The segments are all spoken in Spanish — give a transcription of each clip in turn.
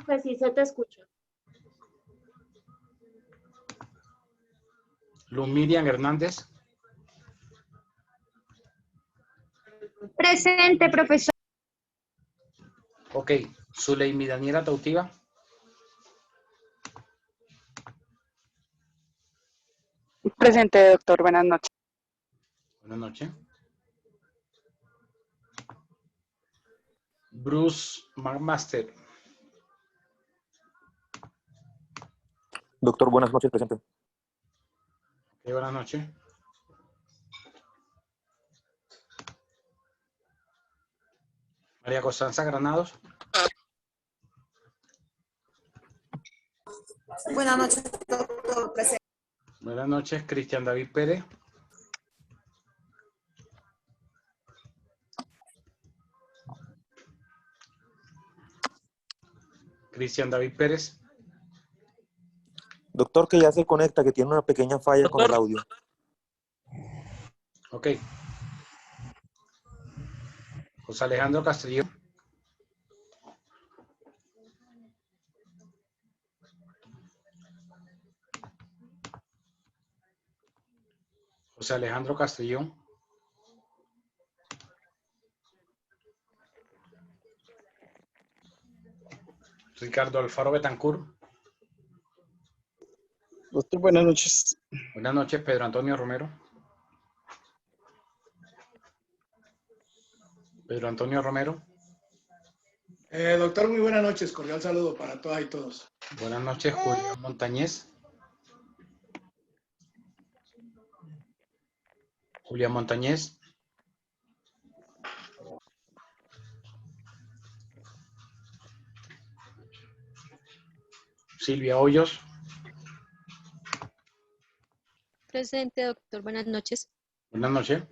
Pues sí, se te escucha. Luz Miriam Hernández. Presente, profesor. Ok. Zuleimi Daniela Tautiva. Presente, doctor. Buenas noches. Buenas noches. Bruce McMaster. Doctor, buenas noches, presente. Ok, buenas noches. María Constanza Granados. Buenas noches, doctor. Presente. Buenas noches, Cristian David Pérez. Cristian David Pérez. Doctor, que ya se conecta, que tiene una pequeña falla con el audio. Ok. José Alejandro Castillo. José Alejandro Castellón. Ricardo Alfaro Betancur. Doctor, buenas noches. Buenas noches, Pedro Antonio Romero. Pedro Antonio Romero. Doctor, muy buenas noches. Cordial saludo para todas y todos. Buenas noches, Julián Montañez. Julián Montañez. Silvia Hoyos. Presente, doctor. Buenas noches. Buenas noches.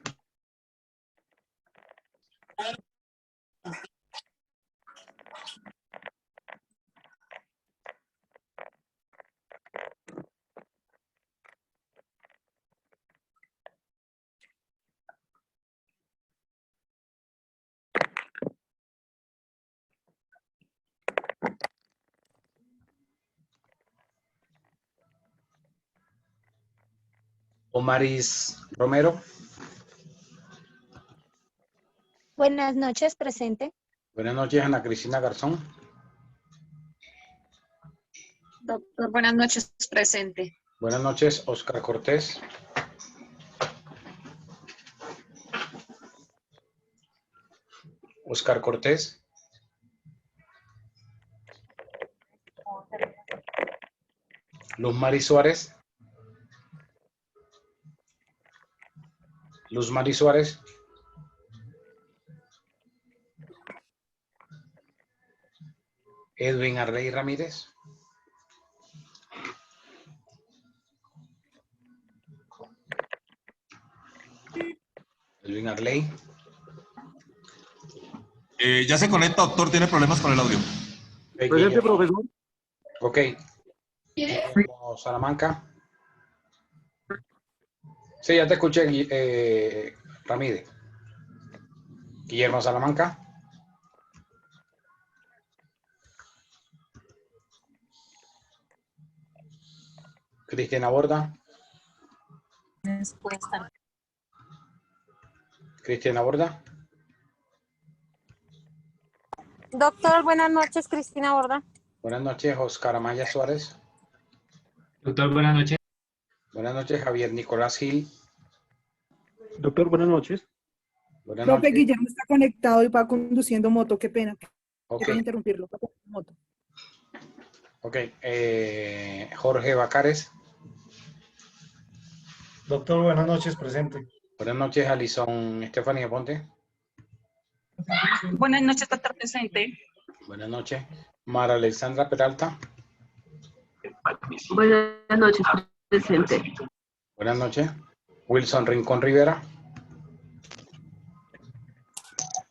Omaris Romero. Buenas noches, presente. Buenas noches, Ana Cristina Garzón. Doctor, buenas noches. Presente. Buenas noches, Oscar Cortés. Oscar Cortés. Luz Mari Suárez. Luz Mari Suárez. Edwin Arley Ramírez. Edwin Arley. Ya se conecta, doctor. Tiene problemas con el audio. Presente, profesor. Ok. Guillermo Salamanca. Sí, ya te escuché, Ramírez. Guillermo Salamanca. Cristina Borda. Cristina Borda. Doctor, buenas noches, Cristina Borda. Buenas noches, Oscar Amaya Suárez. Doctor, buenas noches. Buenas noches, Javier Nicolás Gil. Doctor, buenas noches. Buenas Profe, noches. Guillermo está conectado y va conduciendo moto. Qué pena. Ok, Qué pena interrumpirlo. Va conduciendo moto. ok. Jorge Bacares. Doctor, buenas noches. Presente. Buenas noches, Alison Estefanía Ponte. Buenas noches, doctor. Presente. Buenas noches, Mara Alexandra Peralta. Buenas noches, presente. Buenas noches, Wilson Rincón Rivera.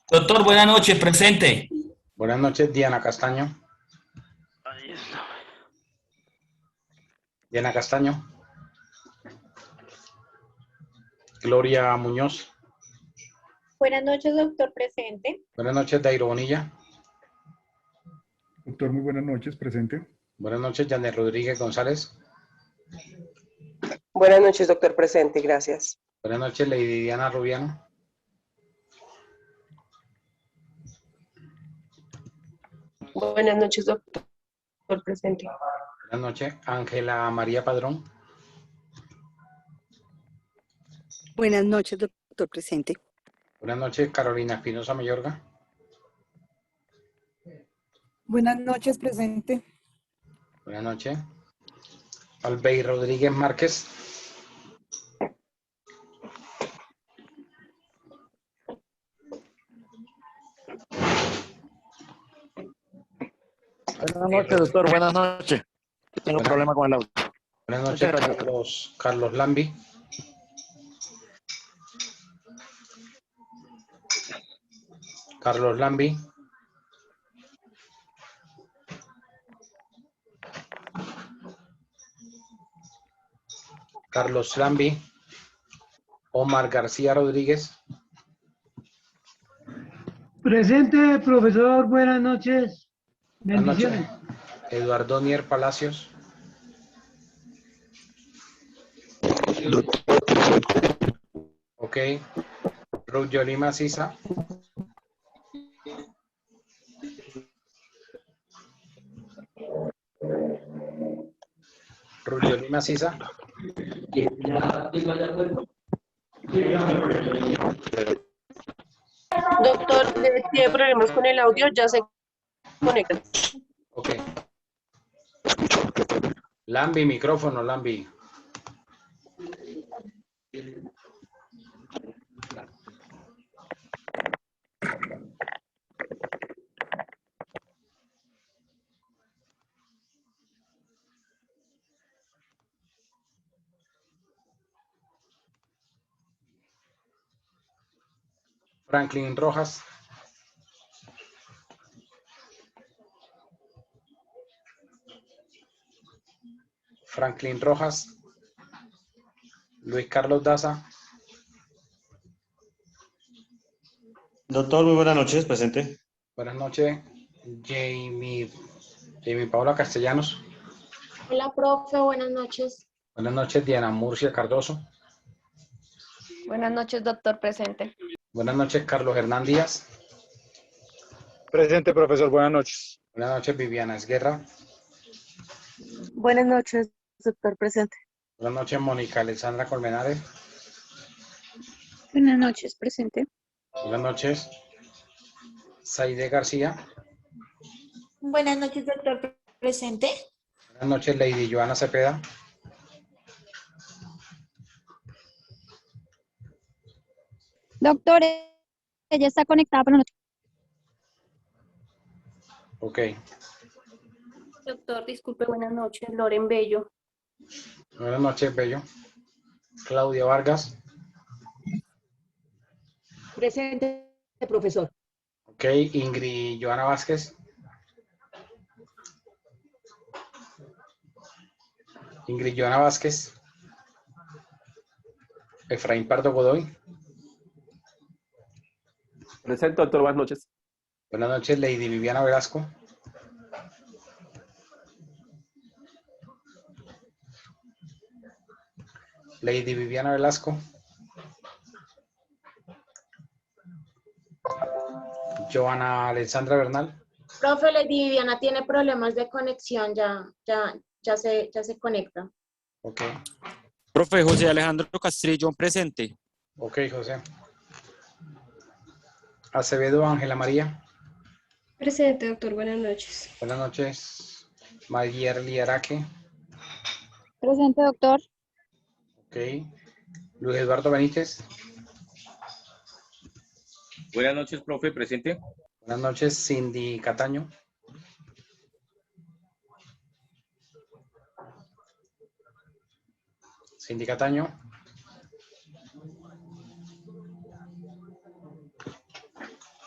Doctor, buenas noches, presente. Buenas noches, Diana Castaño. Diana Castaño. Gloria Muñoz. Buenas noches, doctor presente. Buenas noches, Dairo Bonilla. Doctor, muy buenas noches, presente. Buenas noches, Janet Rodríguez González. Buenas noches, doctor, presente, gracias. Buenas noches, Lady Diana Rubiano. Buenas noches, doctor, presente. Buenas noches, Ángela María Padrón. Buenas noches, doctor presente. Buenas noches, Carolina Espinosa Mayorga. Buenas noches, presente. Buenas noches. Albey Rodríguez Márquez. Buenas noches, doctor. Buenas noches. Tengo Buenas- problema con el audio. Buenas Muchas noches, gracias. Carlos Lambi. Carlos Lambi. Carlos Lambi. Omar García Rodríguez. Presente, profesor. Buenas noches. Buenas noches. Eduardo Nier Palacios. Ok. Ruth Yolima Sisa. Ruth Yolima Sisa. Doctor, tiene problemas con el audio, ya se conecta. Ok. Lambi, micrófono, Lambi. Franklin Rojas. Franklin Rojas. Luis Carlos Daza. Doctor, muy buenas noches, presente. Buenas noches. Jamie Paola Castellanos. Hola, profe, buenas noches. Buenas noches, Diana Murcia Cardoso. Buenas noches, doctor presente. Buenas noches, Carlos Hernán Díaz. Presente, profesor, buenas noches. Buenas noches, Viviana Esguerra. Buenas noches, doctor, presente. Buenas noches, Mónica Alexandra Colmenares. Buenas noches, presente. Buenas noches, Saide García. Buenas noches, doctor presente. Buenas noches, Lady Joana Cepeda. Doctor, ella está conectada, pero no. Ok. Doctor, disculpe, buenas noches, Loren Bello. Buenas noches, Bello. Claudia Vargas. Presente, profesor. Ok. Ingrid Joana Vázquez. Ingrid Joana Vázquez. Efraín Pardo Godoy. Presente, doctor, buenas noches. Buenas noches, Lady Viviana Velasco. Lady Viviana Velasco. Joana Alexandra Bernal. Profe, Lady Viviana tiene problemas de conexión, ya se conecta. Ok. Profe José Alejandro Castrillo, presente. Ok, José. Acevedo Ángela María. Presente, doctor. Buenas noches. Buenas noches. Mayerly Araque. Presente, doctor. Ok. Luis Eduardo Benítez. Buenas noches, profe. Presente. Buenas noches, Cindy Cataño. Cindy Cataño.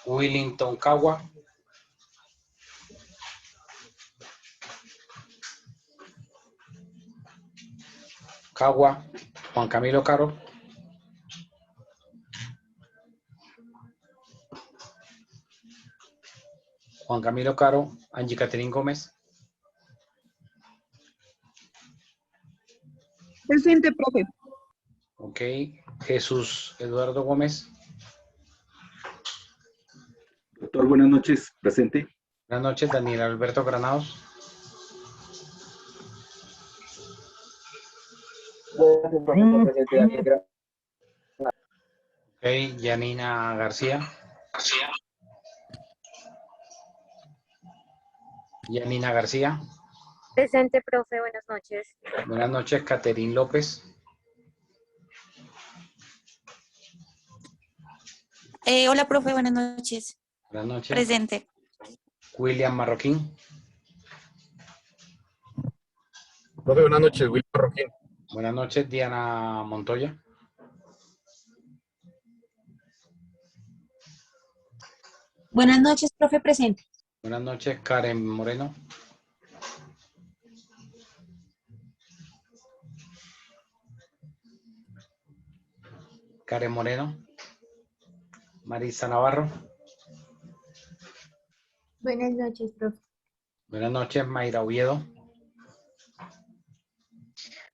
Willington Cagua. Cagua. Juan Camilo Caro. Juan Camilo Caro, Angie Catherine Gómez. Presente, profe. Ok. Jesús Eduardo Gómez. Doctor, buenas noches. Presente. Buenas noches, Daniel Alberto Granados. Ok. Yanina García. Yanina García. Presente, profe, buenas noches. Buenas noches, Caterín López. Hola, profe, buenas noches. Buenas noches. Presente. William Marroquín. Profe, buenas noches, Will Marroquín. Buenas noches, Diana Montoya. Buenas noches, profe, presente. Buenas noches, Karen Moreno. Karen Moreno. Marisa Navarro. Buenas noches, profe. Buenas noches, Mayra Oviedo.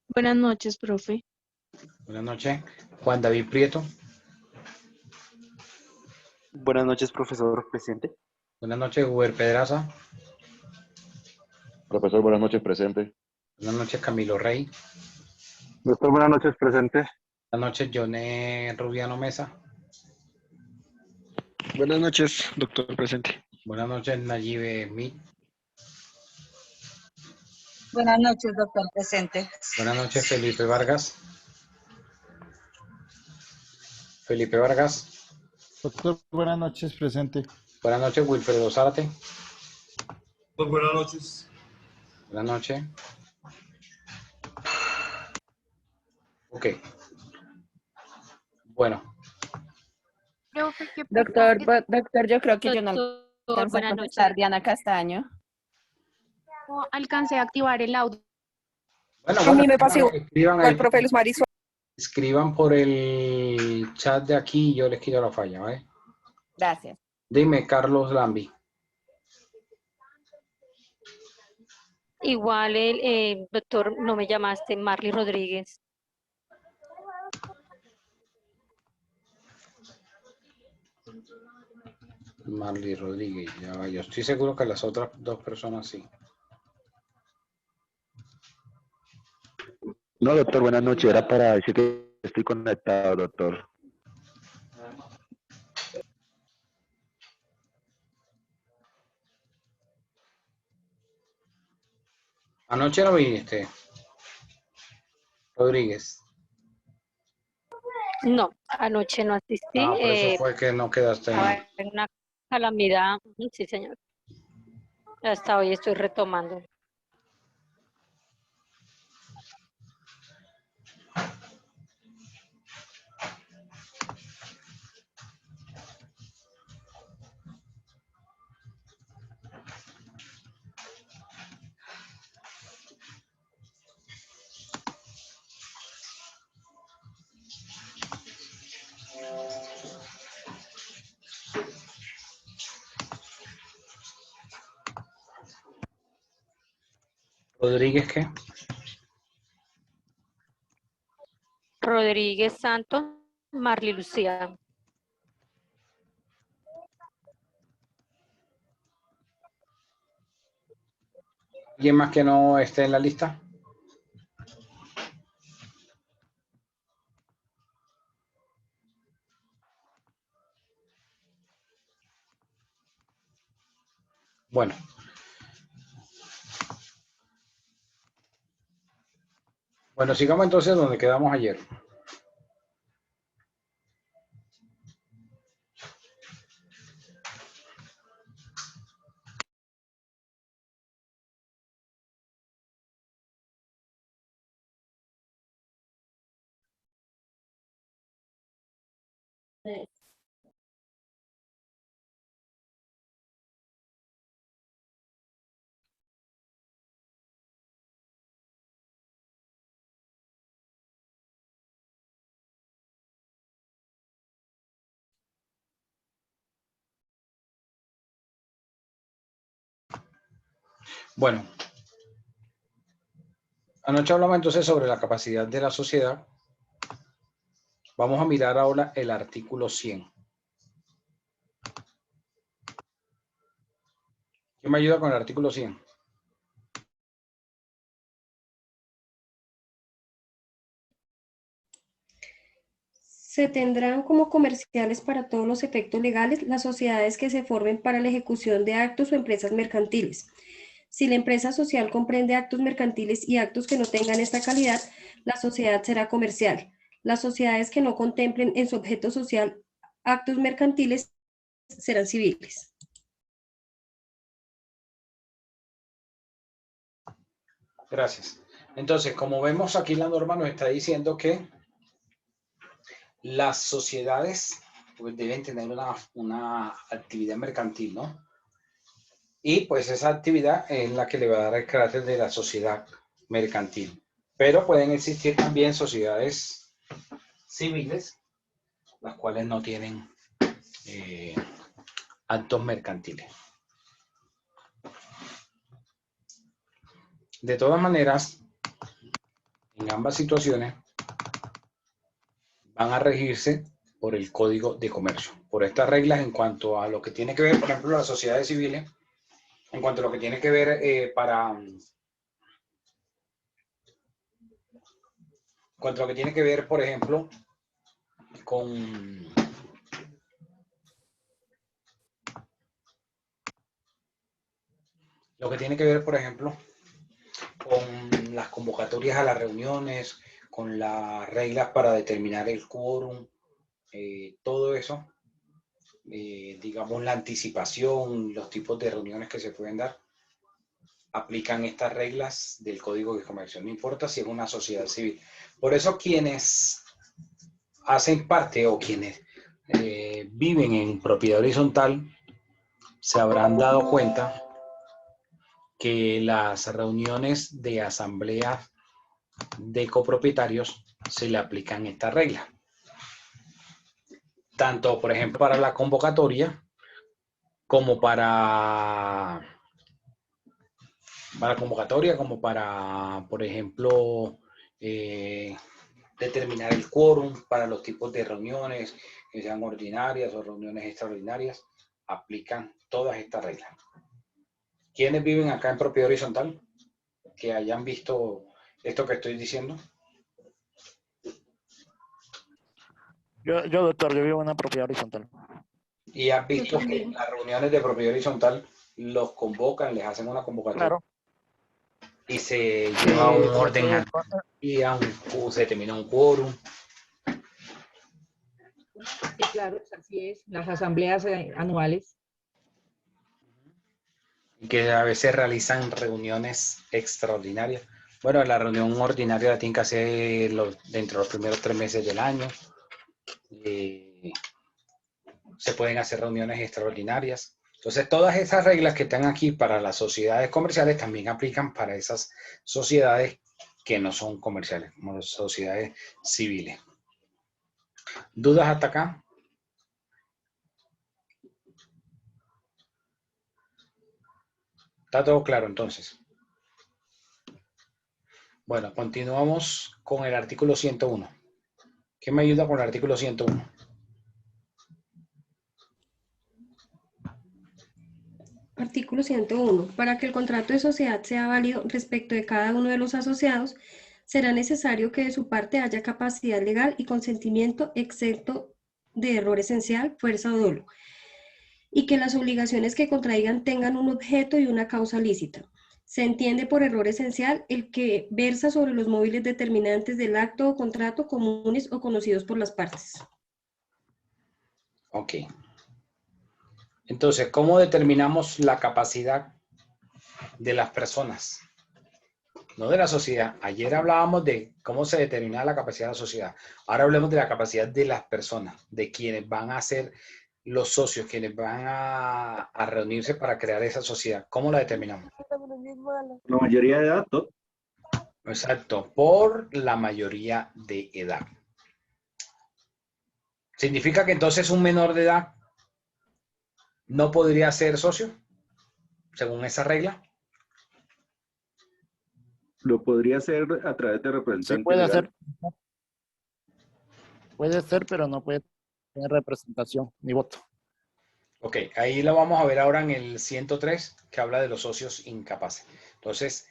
Buenas noches, profe. Buenas noches, Juan David Prieto. Buenas noches, profesor. Presente. Buenas noches, Uber Pedraza. Profesor, buenas noches, presente. Buenas noches, Camilo Rey. Doctor, buenas noches, presente. Buenas noches, Joné Rubiano Mesa. Buenas noches, doctor, presente. Buenas noches, Nayibe Mit. Buenas noches, doctor. Presente. Buenas noches, Felipe Vargas. Felipe Vargas. Doctor, buenas noches. Presente. Buenas noches, Wilfredo Zárate. Buenas noches. Buenas noches. Ok. Bueno. Doctor, yo creo que yo no alcancé a buenas contestar. noches. Diana Castaño. No alcancé a activar el audio. Bueno, A mí me pasó escriban ahí. el profe Luz Marisol. Escriban por el chat de aquí y yo les quito la falla, ¿vale? Gracias. Dime, Carlos Lambi. Igual el doctor, no me llamaste, Marley Rodríguez. Marley Rodríguez, ya va. Yo estoy seguro que las otras dos personas sí. No, doctor, buenas noches. Era para decir que estoy conectado, doctor. Anoche no viniste, Rodríguez. No, anoche no asistí. Ah, por eso fue que no quedaste en... Estaba en una calamidad. Sí, señor. Hasta hoy estoy retomando. ¿Rodríguez qué? Rodríguez Santos, Marley Lucía. ¿Alguien más que no esté en la lista? Bueno. Bueno, sigamos entonces donde quedamos ayer. Bueno, anoche hablamos entonces sobre la capacidad de la sociedad. Vamos a mirar ahora el artículo 100. ¿Quién me ayuda con el artículo 100? Se tendrán como comerciales para todos los efectos legales las sociedades que se formen para la ejecución de actos o empresas mercantiles. Si la empresa social comprende actos mercantiles y actos que no tengan esta calidad, la sociedad será comercial. Las sociedades que no contemplen en su objeto social actos mercantiles serán civiles. Gracias. Entonces, como vemos aquí, la norma nos está diciendo que las sociedades pues, deben tener una actividad mercantil, ¿no? Y pues esa actividad es la que le va a dar el carácter de la sociedad mercantil. Pero pueden existir también sociedades civiles, las cuales no tienen actos mercantiles. De todas maneras, en ambas situaciones van a regirse por el Código de Comercio, por estas reglas en cuanto a lo que tiene que ver, por ejemplo, las sociedades civiles, en cuanto a lo que tiene que ver por ejemplo, con lo que tiene que ver, por ejemplo, con las convocatorias a las reuniones, con las reglas para determinar el quórum, todo eso, digamos la anticipación, los tipos de reuniones que se pueden dar, aplican estas reglas del Código de Comercio, no importa si es una sociedad civil. Por eso quienes hacen parte o quienes viven en propiedad horizontal se habrán dado cuenta que las reuniones de asamblea de copropietarios se le aplican estas reglas. Tanto, por ejemplo, para la convocatoria como para por ejemplo, determinar el quórum para los tipos de reuniones, que sean ordinarias o reuniones extraordinarias, aplican todas estas reglas. ¿Quiénes viven acá en propiedad horizontal? Que hayan visto esto que estoy diciendo. Yo, doctor, yo vivo en una propiedad horizontal. Y has visto que en las reuniones de propiedad horizontal los convocan, les hacen una convocatoria. Claro. Y se lleva un orden y se termina un quórum. Sí, claro, así es. Las asambleas anuales. Que a veces realizan reuniones extraordinarias. Bueno, la reunión ordinaria la tienen que hacer dentro de los primeros 3 meses del año. Se pueden hacer reuniones extraordinarias. Entonces, todas esas reglas que están aquí para las sociedades comerciales también aplican para esas sociedades que no son comerciales, como las sociedades civiles. ¿Dudas hasta acá? ¿Está todo claro entonces? Bueno, continuamos con el artículo 101. ¿Quién me ayuda con el artículo 101? Artículo 101. Para que el contrato de sociedad sea válido respecto de cada uno de los asociados, será necesario que de su parte haya capacidad legal y consentimiento excepto de error esencial, fuerza o dolo, y que las obligaciones que contraigan tengan un objeto y una causa lícita. Se entiende por error esencial el que versa sobre los móviles determinantes del acto o contrato comunes o conocidos por las partes. Ok. Entonces, ¿cómo determinamos la capacidad de las personas? No de la sociedad. Ayer hablábamos de cómo se determina la capacidad de la sociedad. Ahora hablemos de la capacidad de las personas, de quienes van a ser los socios, quienes van a reunirse para crear esa sociedad. ¿Cómo la determinamos? La mayoría de edad, ¿no? Exacto, por la mayoría de edad. ¿Significa que entonces un menor de edad no podría ser socio, según esa regla? Lo podría hacer a través de Sí representante puede legal. hacer, puede ser, pero no puede tener representación ni voto. Ok, ahí lo vamos a ver ahora en el 103, que habla de los socios incapaces. Entonces,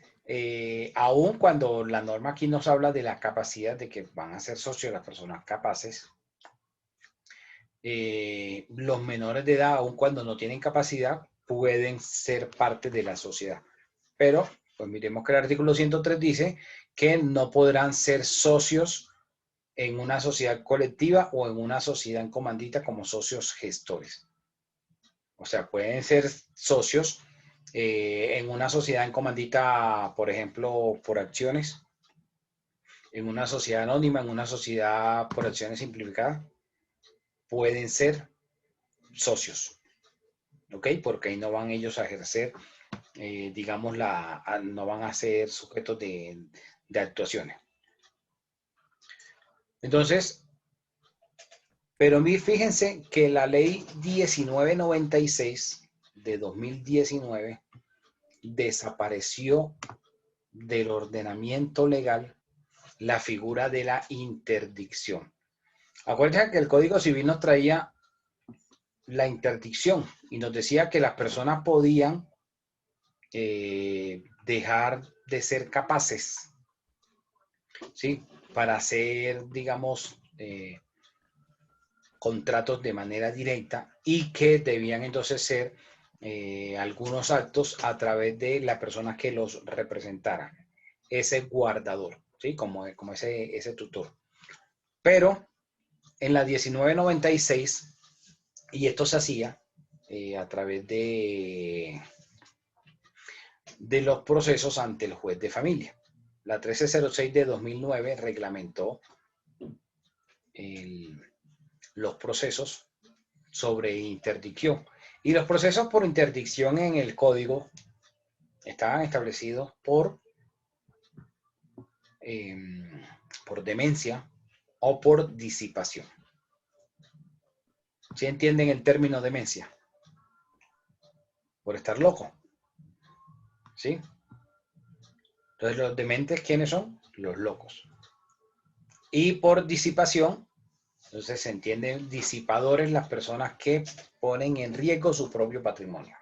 aun cuando la norma aquí nos habla de la capacidad de que van a ser socios las personas capaces, los menores de edad, aun cuando no tienen capacidad, pueden ser parte de la sociedad. Pero, pues miremos que el artículo 103 dice que no podrán ser socios en una sociedad colectiva o en una sociedad en comandita como socios gestores. O sea, pueden ser socios en una sociedad en comandita, por ejemplo, por acciones, en una sociedad anónima, en una sociedad por acciones simplificadas, pueden ser socios, ¿ok? Porque ahí no van ellos a ejercer, digamos, no van a ser sujetos de actuaciones. Entonces, pero fíjense que la ley 1996 de 2019 desapareció del ordenamiento legal la figura de la interdicción. Acuérdense que el Código Civil nos traía la interdicción y nos decía que las personas podían dejar de ser capaces, ¿sí? Para hacer, digamos, contratos de manera directa y que debían entonces ser algunos actos a través de la persona que los representara, ese guardador, ¿sí? Como ese tutor. Pero en la 1996, y esto se hacía a través de los procesos ante el juez de familia. La 1306 de 2009 reglamentó los procesos sobre interdicción. Y los procesos por interdicción en el código estaban establecidos por demencia o por disipación. ¿Sí entienden el término demencia? Por estar loco. ¿Sí? Entonces, los dementes, ¿quiénes son? Los locos. Y por disipación, entonces se entienden disipadores las personas que ponen en riesgo su propio patrimonio.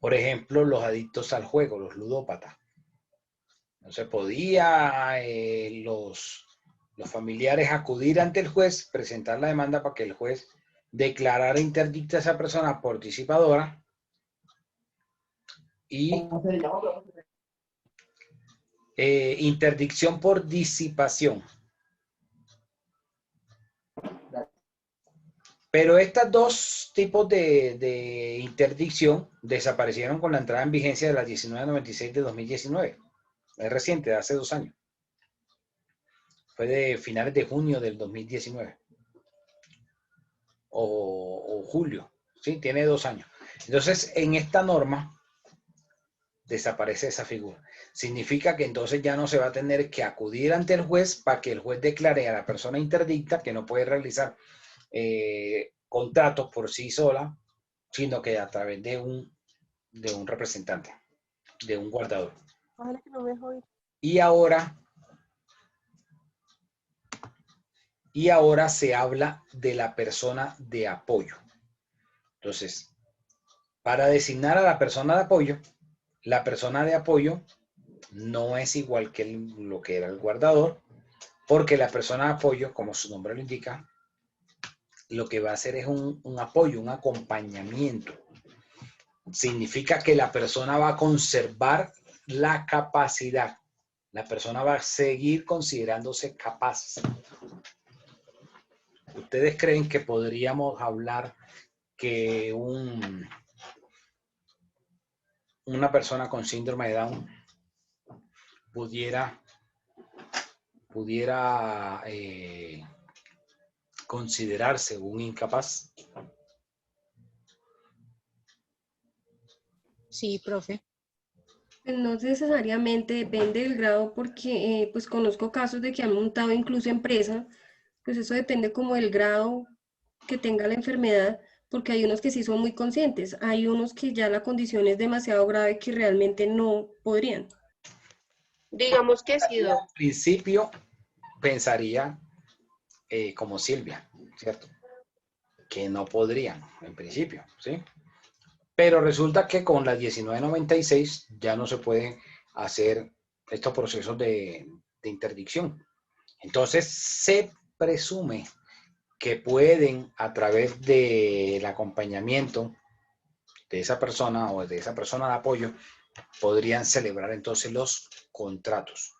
Por ejemplo, los adictos al juego, los ludópatas. Entonces podía los familiares acudir ante el juez, presentar la demanda para que el juez declarara interdicta a esa persona por disipadora y interdicción por disipación. Pero estos dos tipos de interdicción desaparecieron con la entrada en vigencia de la 1996 de 2019. Es reciente, de hace 2 años. Fue de finales de junio del 2019. O julio. ¿Sí? Tiene 2 años. Entonces, en esta norma desaparece esa figura. Significa que entonces ya no se va a tener que acudir ante el juez para que el juez declare a la persona interdicta que no puede realizar contratos por sí sola, sino que a través de un representante, de un guardador. Ojalá que no me deje oír. Y ahora se habla de la persona de apoyo. Entonces, para designar a la persona de apoyo, la persona de apoyo no es igual que lo que era el guardador, porque la persona de apoyo, como su nombre lo indica, lo que va a hacer es un apoyo, un acompañamiento. Significa que la persona va a conservar la capacidad. La persona va a seguir considerándose capaz. ¿Ustedes creen que podríamos hablar que una persona con síndrome de Down pudiera considerarse un incapaz? Sí, profe. No necesariamente, depende del grado, porque pues conozco casos de que han montado incluso empresa, pues eso depende como del grado que tenga la enfermedad, porque hay unos que sí son muy conscientes, hay unos que ya la condición es demasiado grave que realmente no podrían. Digamos que sí, Al principio pensaría como Silvia, ¿cierto? Que no podrían, en principio, ¿sí? Pero resulta que con la 1996 ya no se pueden hacer estos procesos de interdicción. Entonces se presume que pueden, a través del acompañamiento de esa persona o de esa persona de apoyo, podrían celebrar entonces los contratos.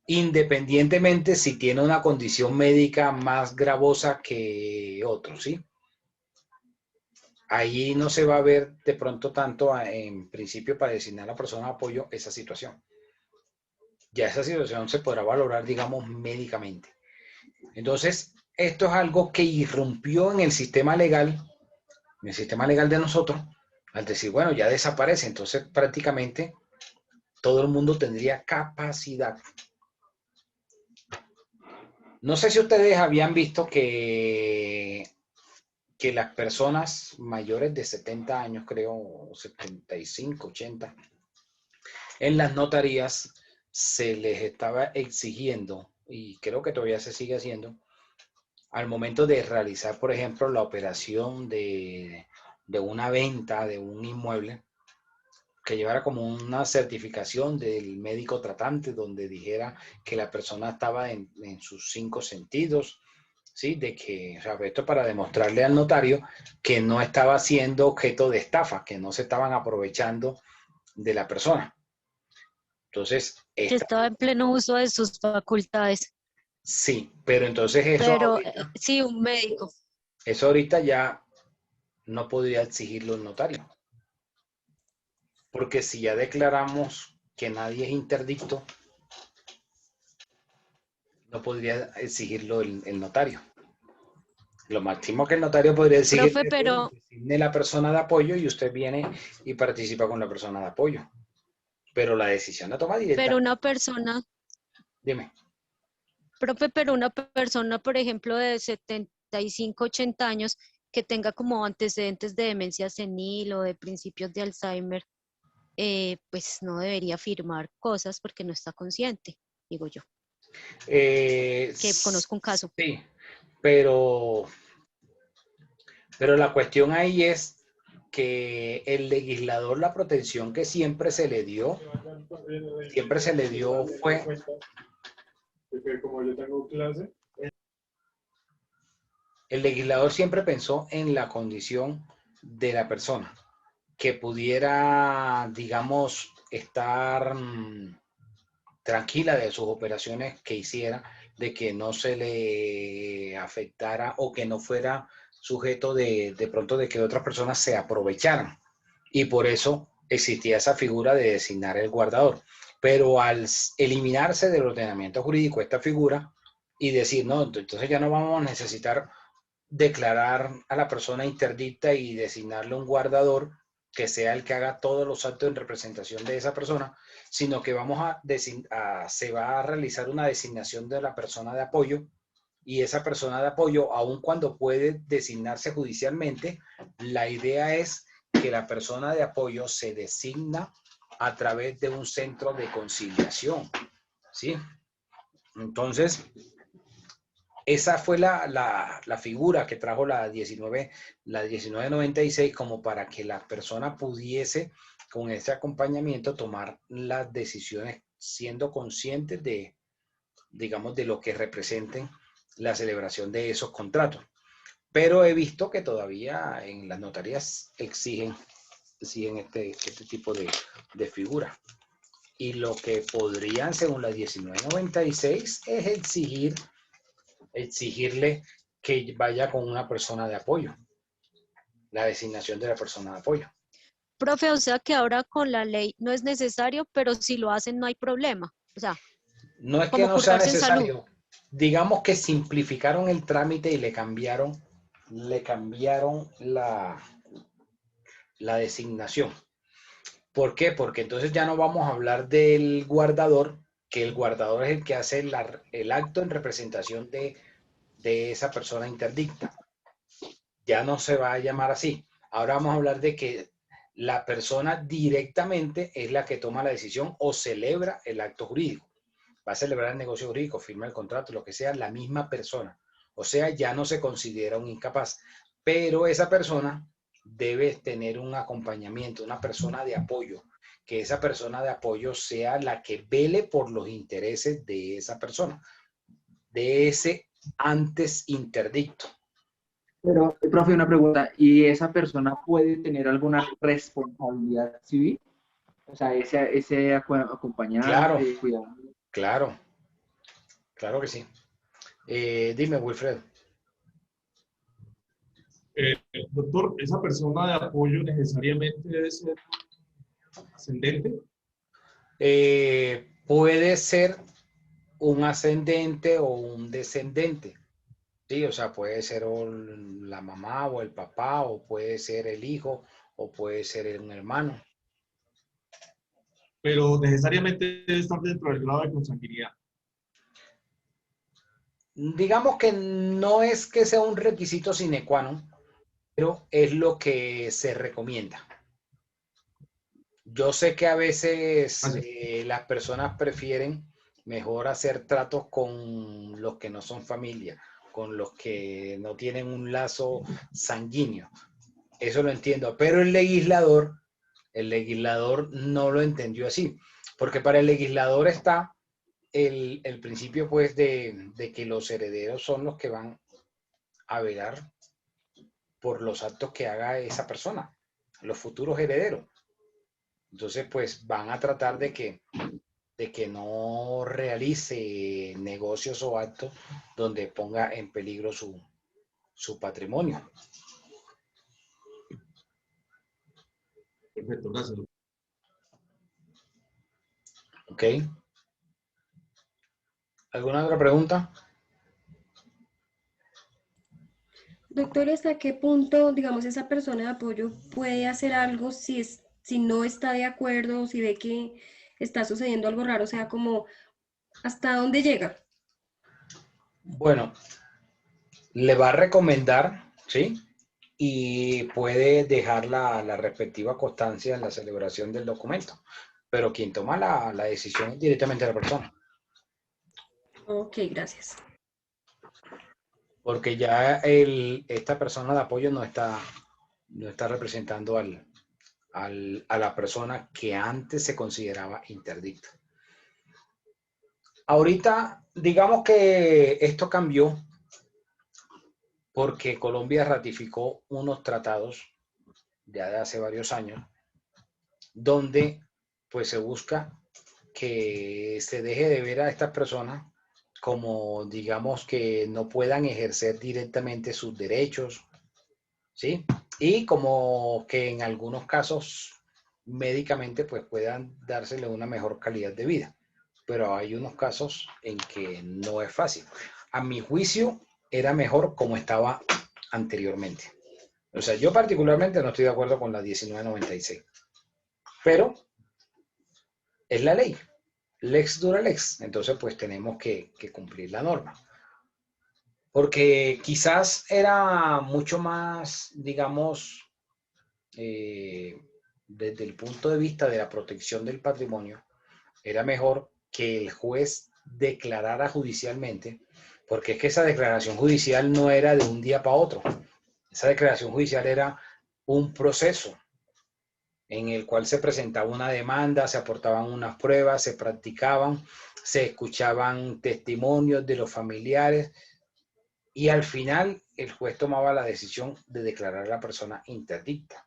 Independientemente si tiene una condición médica más gravosa que otro, ¿sí? Ahí no se va a ver de pronto tanto, en principio, para designar a la persona de apoyo esa situación. Ya esa situación se podrá valorar, digamos, médicamente. Entonces, esto es algo que irrumpió en el sistema legal de nosotros, al decir, bueno, ya desaparece, entonces prácticamente todo el mundo tendría capacidad. No sé si ustedes habían visto que las personas mayores de 70 años, creo, 75, 80, en las notarías se les estaba exigiendo, y creo que todavía se sigue haciendo, al momento de realizar, por ejemplo, la operación de una venta de un inmueble, que llevara como una certificación del médico tratante donde dijera que la persona estaba en sus 5 sentidos, ¿sí? De que, o sea, esto para demostrarle al notario que no estaba siendo objeto de estafa, que no se estaban aprovechando de la persona. Entonces, Que estaba en pleno uso de sus facultades. sí, pero entonces eso, Pero sí, un médico. eso ahorita ya no podría exigirlo el notario. Porque si ya declaramos que nadie es interdicto, no podría exigirlo el notario. Lo máximo que el notario podría exigir Profe, es que pero designe la persona de apoyo y usted viene y participa con la persona de apoyo. Pero la decisión la toma directa. una persona, Dime. profe, pero una persona, por ejemplo, de 75, 80 años, que tenga como antecedentes de demencia senil o de principios de Alzheimer, pues no debería firmar cosas porque no está consciente, digo yo. Que conozco un caso. Sí, pero la cuestión ahí es que el legislador, la protección que siempre se le dio fue... Como yo tengo clase. El legislador siempre pensó en la condición de la persona, que pudiera, digamos, estar tranquila de sus operaciones que hiciera, de que no se le afectara o que no fuera sujeto de pronto de que otras personas se aprovecharan. Y por eso existía esa figura de designar el guardador. Pero al eliminarse del ordenamiento jurídico esta figura y decir, no, entonces ya no vamos a necesitar declarar a la persona interdicta y designarle un guardador que sea el que haga todos los actos en representación de esa persona, sino que se va a realizar una designación de la persona de apoyo, y esa persona de apoyo, aun cuando puede designarse judicialmente, la idea es que la persona de apoyo se designa a través de un centro de conciliación, ¿sí? Entonces, esa fue la figura que trajo la 1996 como para que la persona pudiese, con ese acompañamiento, tomar las decisiones siendo conscientes de, digamos, de lo que representen la celebración de esos contratos. Pero he visto que todavía en las notarías exigen este tipo de figura. Y lo que podrían, según la 1996, es exigirle que vaya con una persona de apoyo, la designación de la persona de apoyo. Profe, o sea que ahora con la ley no es necesario, pero si lo hacen no hay problema. O sea, no es que no sea necesario. Digamos que simplificaron el trámite y le cambiaron la designación. ¿Por qué? Porque entonces ya no vamos a hablar del guardador, que el guardador es el que hace el acto en representación de esa persona interdicta. Ya no se va a llamar así. Ahora vamos a hablar de que la persona directamente es la que toma la decisión o celebra el acto jurídico. Va a celebrar el negocio jurídico, firma el contrato, lo que sea, la misma persona. O sea, ya no se considera un incapaz, pero esa persona debe tener un acompañamiento, una persona de apoyo, que esa persona de apoyo sea la que vele por los intereses de esa persona, de ese antes interdicto. Pero, profe, una pregunta, ¿y esa persona puede tener alguna responsabilidad civil? O sea, ese acompañante, Claro, cuidado. claro, claro que sí. Dime, Wilfredo. Doctor, ¿esa persona de apoyo necesariamente debe ser ascendente? Puede ser un ascendente o un descendente. Sí, o sea, puede ser la mamá o el papá, o puede ser el hijo, o puede ser un hermano. Pero necesariamente debe estar dentro del grado de consanguinidad. Digamos que no es que sea un requisito sine qua non, pero es lo que se recomienda. Yo sé que a veces las personas prefieren mejor hacer tratos con los que no son familia, con los que no tienen un lazo sanguíneo. Eso lo entiendo, pero el legislador no lo entendió así, porque para el legislador está el principio pues de que los herederos son los que van a velar por los actos que haga esa persona, los futuros herederos. Entonces pues van a tratar de que no realice negocios o actos donde ponga en peligro su patrimonio. Perfecto, gracias. ¿Ok? ¿Alguna otra pregunta? Doctor, ¿hasta qué punto, digamos, esa persona de apoyo puede hacer algo si no está de acuerdo o si ve que está sucediendo algo raro? O sea, como, ¿hasta dónde llega? Bueno, le va a recomendar, ¿sí? Y puede dejar la respectiva constancia en la celebración del documento. Pero quien toma la decisión es directamente la persona. Ok, gracias. Porque ya esta persona de apoyo no está representando a la persona que antes se consideraba interdicta. Ahorita, digamos que esto cambió porque Colombia ratificó unos tratados ya de hace varios años, donde pues se busca que se deje de ver a estas personas como, digamos, que no puedan ejercer directamente sus derechos, ¿sí? Y como que en algunos casos médicamente pues puedan dársele una mejor calidad de vida. Pero hay unos casos en que no es fácil. A mi juicio era mejor como estaba anteriormente. O sea, yo particularmente no estoy de acuerdo con la 1996. Pero es la ley. Lex dura lex. Entonces pues tenemos que cumplir la norma. Porque quizás era mucho más, digamos, desde el punto de vista de la protección del patrimonio, era mejor que el juez declarara judicialmente, porque es que esa declaración judicial no era de un día para otro. Esa declaración judicial era un proceso en el cual se presentaba una demanda, se aportaban unas pruebas, se practicaban, se escuchaban testimonios de los familiares y al final el juez tomaba la decisión de declarar a la persona interdicta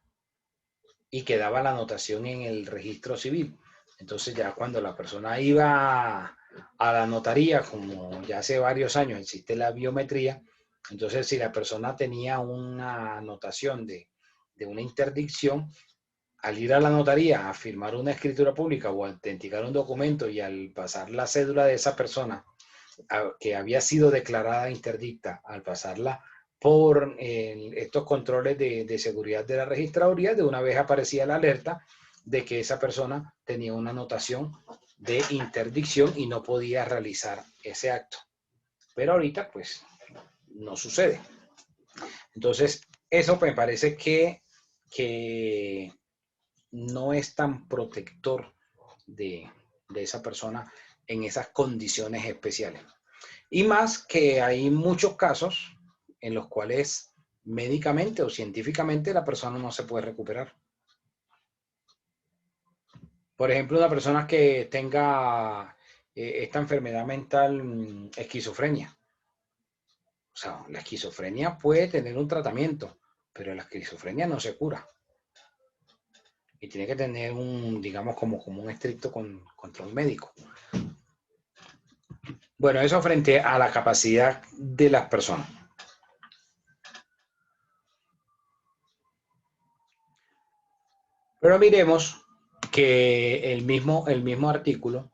y quedaba la anotación en el registro civil. Entonces ya cuando la persona iba a la notaría, como ya hace varios años existe la biometría, entonces si la persona tenía una anotación de una interdicción, al ir a la notaría a firmar una escritura pública o a autenticar un documento y al pasar la cédula de esa persona que había sido declarada interdicta, al pasarla por estos controles de seguridad de la registraduría, de una vez aparecía la alerta de que esa persona tenía una anotación de interdicción y no podía realizar ese acto. Pero ahorita, pues, no sucede. Entonces, eso me parece que no es tan protector de esa persona en esas condiciones especiales. Y más que hay muchos casos en los cuales médicamente o científicamente la persona no se puede recuperar. Por ejemplo, una persona que tenga esta enfermedad mental, esquizofrenia. O sea, la esquizofrenia puede tener un tratamiento, pero la esquizofrenia no se cura. Y tiene que tener un, digamos, como un estricto control médico. Bueno, eso frente a la capacidad de las personas. Pero miremos que el mismo artículo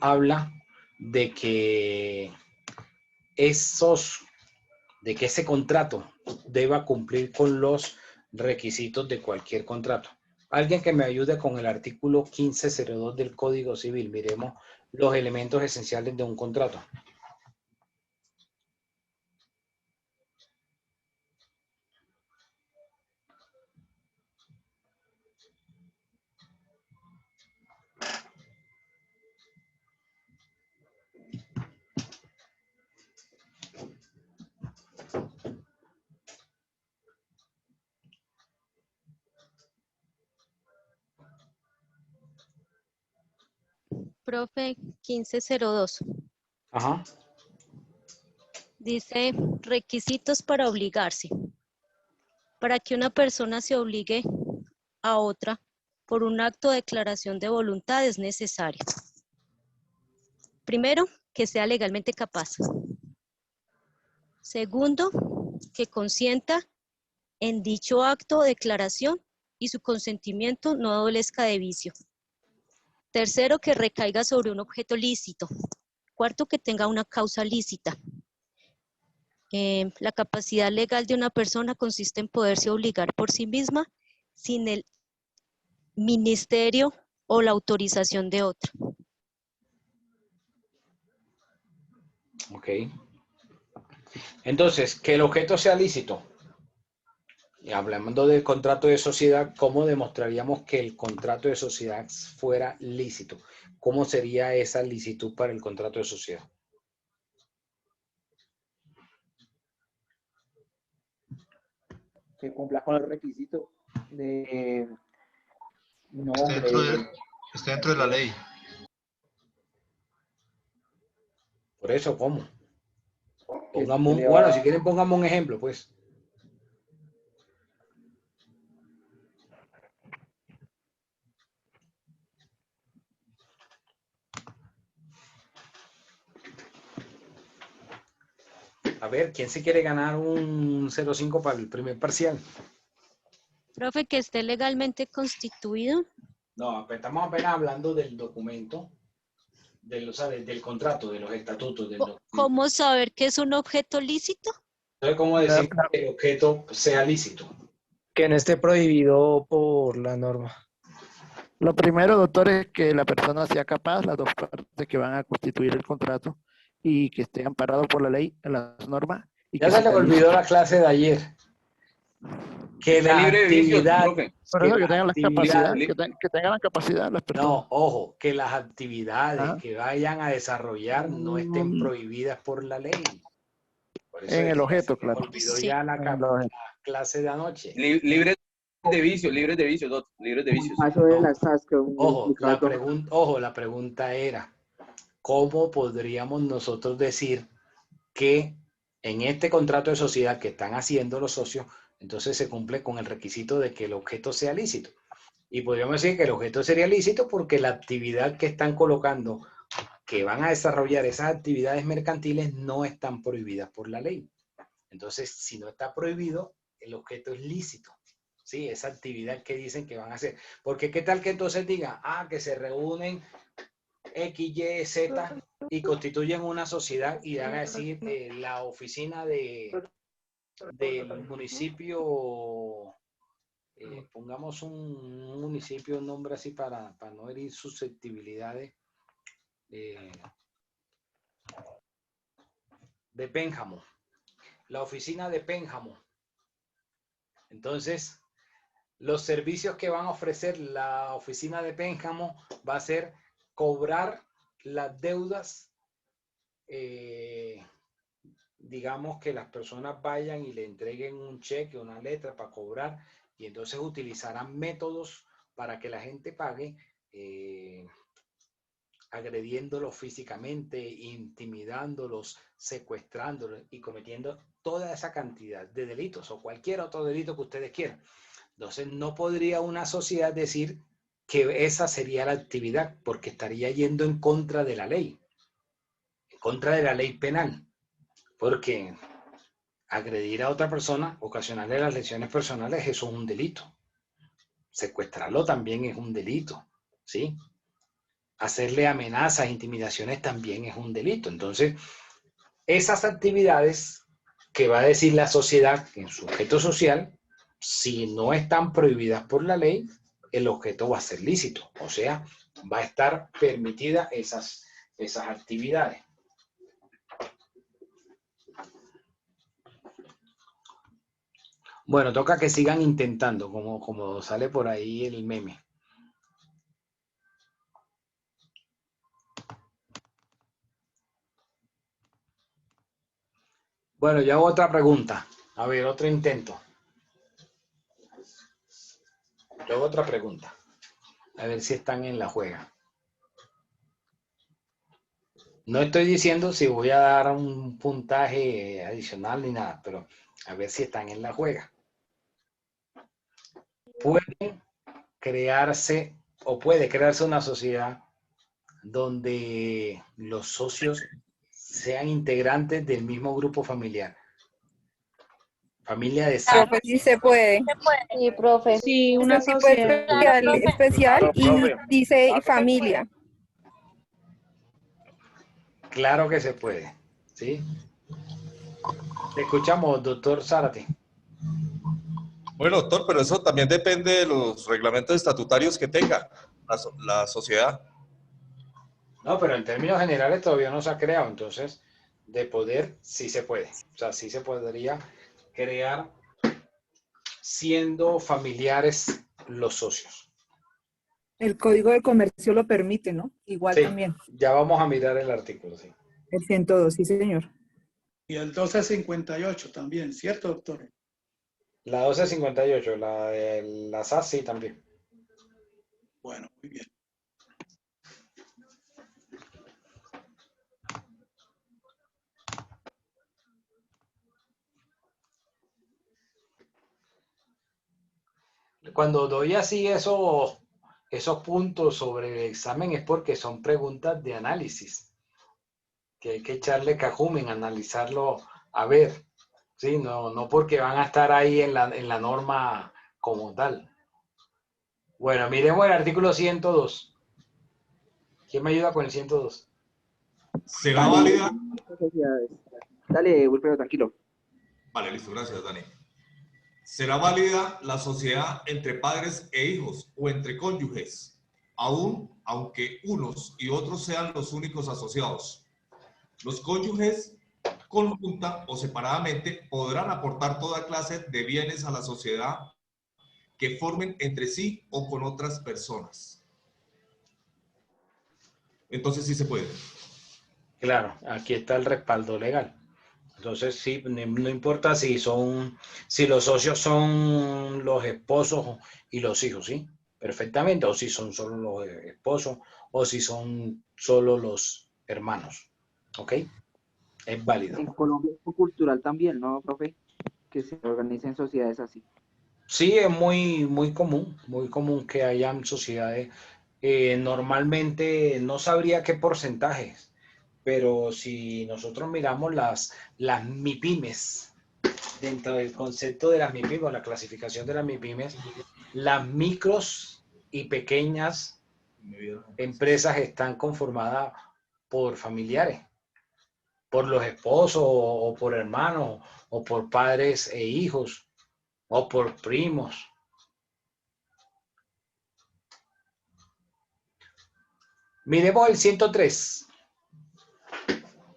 habla de que ese contrato deba cumplir con los requisitos de cualquier contrato. Alguien que me ayude con el artículo 1502 del Código Civil. Miremos los elementos esenciales de un contrato. Profe, 1502. Ajá. Dice requisitos para obligarse. Para que una persona se obligue a otra por un acto de declaración de voluntad es necesario. Primero, que sea legalmente capaz. Segundo, que consienta en dicho acto o declaración y su consentimiento no adolezca de vicio. Tercero, que recaiga sobre un objeto lícito. Cuarto, que tenga una causa lícita. La capacidad legal de una persona consiste en poderse obligar por sí misma sin el ministerio o la autorización de otro. Ok. Entonces, que el objeto sea lícito. Y hablando del contrato de sociedad, ¿cómo demostraríamos que el contrato de sociedad fuera lícito? ¿Cómo sería esa licitud para el contrato de sociedad? Que cumpla con los requisitos de Está dentro de la ley. Por eso, ¿cómo? Bueno, si quieren pongamos un ejemplo, pues. A ver, ¿quién se quiere ganar un 0,5 para el primer parcial? Profe, que esté legalmente constituido. No, estamos apenas hablando del documento, del contrato, de los estatutos. ¿Cómo saber que es un objeto lícito? Entonces, ¿cómo decir que el objeto sea lícito? Que no esté prohibido por la norma. Lo primero, doctor, es que la persona sea capaz, las dos partes que van a constituir el contrato, y que esté amparado por la ley, las normas. Y Ya que se le sea olvidó lícito. la clase de ayer. Que la actividad... Por eso que tengan la capacidad, actividades- que tengan la capacidad las personas. No, ojo, que las actividades Ajá. que vayan a desarrollar no estén prohibidas por la ley. Por eso En es el que objeto, se me claro. olvidó Sí. ya la En el objeto. clase de anoche. Libres de vicios, libres de vicios, doctor, libres de vicios. Paso de las tasas que Ojo, la pregunta era, ¿cómo podríamos nosotros decir que en este contrato de sociedad que están haciendo los socios, entonces se cumple con el requisito de que el objeto sea lícito? Y podríamos decir que el objeto sería lícito porque la actividad que están colocando, que van a desarrollar esas actividades mercantiles, no están prohibidas por la ley. Entonces, si no está prohibido, el objeto es lícito. Sí, esa actividad que dicen que van a hacer. Porque qué tal que entonces digan, que se reúnen X, Y, Z y constituyen una sociedad y van a decir la oficina del municipio, pongamos un municipio, un nombre así para no herir susceptibilidades, de Pénjamo, la oficina de Pénjamo. Entonces, Los servicios que van a ofrecer la oficina de Pénjamo va a ser cobrar las deudas, digamos que las personas vayan y le entreguen un cheque, una letra para cobrar, y entonces utilizarán métodos para que la gente pague, agrediéndolos físicamente, intimidándolos, secuestrándolos y cometiendo toda esa cantidad de delitos o cualquier otro delito que ustedes quieran. Entonces no podría una sociedad decir que esa sería la actividad, porque estaría yendo en contra de la ley, en contra de la ley penal, porque agredir a otra persona, ocasionarle las lesiones personales, eso es un delito. Secuestrarlo también es un delito, ¿sí? Hacerle amenazas, intimidaciones también es un delito. Entonces, esas actividades que va a decir la sociedad en su objeto social, si no están prohibidas por la ley, el objeto va a ser lícito. O sea, va a estar permitida esas actividades. Bueno, toca que sigan intentando, como sale por ahí el meme. Bueno, yo hago otra pregunta. A ver, otro intento. Yo hago otra pregunta. A ver si están en la juega. No estoy diciendo si voy a dar un puntaje adicional ni nada, pero a ver si están en la juega. Puede crearse una sociedad donde los socios sean integrantes del mismo grupo familiar. Familia de sangre. Profe, sí se puede. Sí, profe. Sí, una sociedad especial y dice y familia. Claro que se puede, ¿sí? Te escuchamos, doctor Zárate. Bueno, doctor, pero eso también depende de los reglamentos estatutarios que tenga la sociedad. No, pero en términos generales todavía no se ha creado, entonces de poder sí se puede. O sea, sí se podría crear siendo familiares los socios. El Código de Comercio lo permite, ¿no? Igual Sí, también. ya vamos a mirar el artículo, sí. El 102, sí, señor. Y el 1258 también, ¿cierto, doctor? La 1258, la de la SAS, sí, también. Bueno, muy bien. Cuando doy así esos puntos sobre el examen es porque son preguntas de análisis, que hay que echarle cajumen, analizarlo, a ver, ¿sí? No porque van a estar ahí en la norma como tal. Bueno, miremos el artículo 102. ¿Quién me ayuda con el 102? ¿Será válida? Dale, Wilfredo, tranquilo. Vale, listo, gracias, Dani. ¿Será válida la sociedad entre padres e hijos o entre cónyuges, aunque unos y otros sean los únicos asociados? Los cónyuges, conjunta o separadamente, podrán aportar toda clase de bienes a la sociedad que formen entre sí o con otras personas. Entonces sí se puede. Claro, aquí está el respaldo legal. Entonces, sí, no importa si los socios son los esposos y los hijos, ¿sí? Perfectamente, o si son solo los esposos, o si son solo los hermanos, ¿ok? Es válido. En Colombia es cultural también, ¿no, profe? Que se organicen sociedades así. Sí, es muy común que hayan sociedades. Normalmente no sabría qué porcentajes, pero si nosotros miramos las MIPYMES, dentro del concepto de las MIPYMES, o la clasificación de las MIPYMES, las micros y pequeñas empresas están conformadas por familiares, por los esposos o por hermanos o por padres e hijos o por primos. Miremos el 103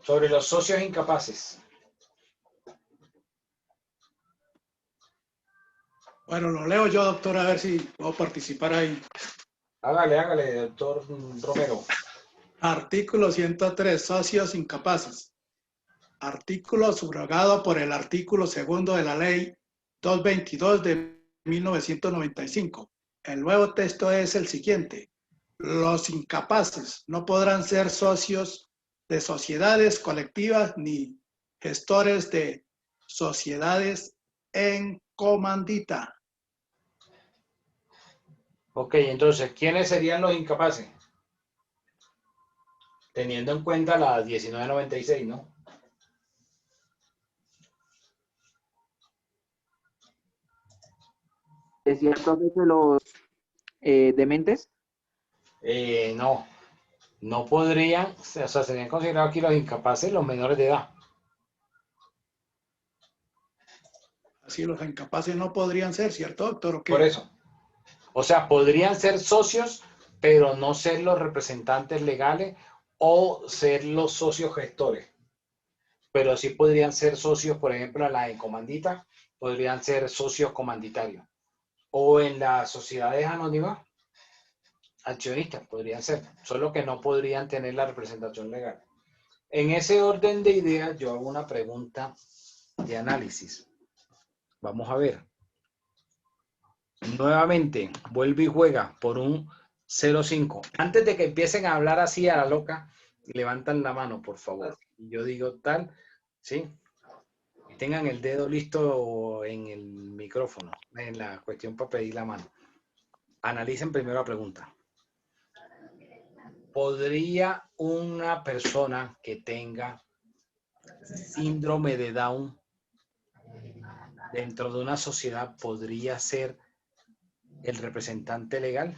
sobre los socios incapaces. Bueno, lo leo yo, doctor, a ver si puedo participar ahí. Hágale, doctor Romero. Artículo 103, socios incapaces. Artículo subrogado por el artículo 2 de la Ley 222 de 1995. El nuevo texto es el siguiente. Los incapaces no podrán ser socios de sociedades colectivas ni gestores de sociedades en comandita. Ok, entonces, ¿quiénes serían los incapaces? Teniendo en cuenta la 1996, ¿no? ¿Decía el profe que los dementes? No podrían, o sea, serían considerados aquí los incapaces los menores de edad. Así los incapaces no podrían ser, ¿cierto, doctor? ¿O qué? Por eso. O sea, podrían ser socios, pero no ser los representantes legales o ser los socios gestores. Pero sí podrían ser socios, por ejemplo, en la de comandita, podrían ser socios comanditarios. O en las sociedades anónimas, accionistas podrían ser, solo que no podrían tener la representación legal. En ese orden de ideas, yo hago una pregunta de análisis. Vamos a ver. Nuevamente, vuelve y juega por un 0-5. Antes de que empiecen a hablar así a la loca, levantan la mano, por favor. Y yo digo tal, ¿sí? Tengan el dedo listo en el micrófono, en la cuestión para pedir la mano. Analicen primero la pregunta. ¿Podría una persona que tenga síndrome de Down dentro de una sociedad podría ser el representante legal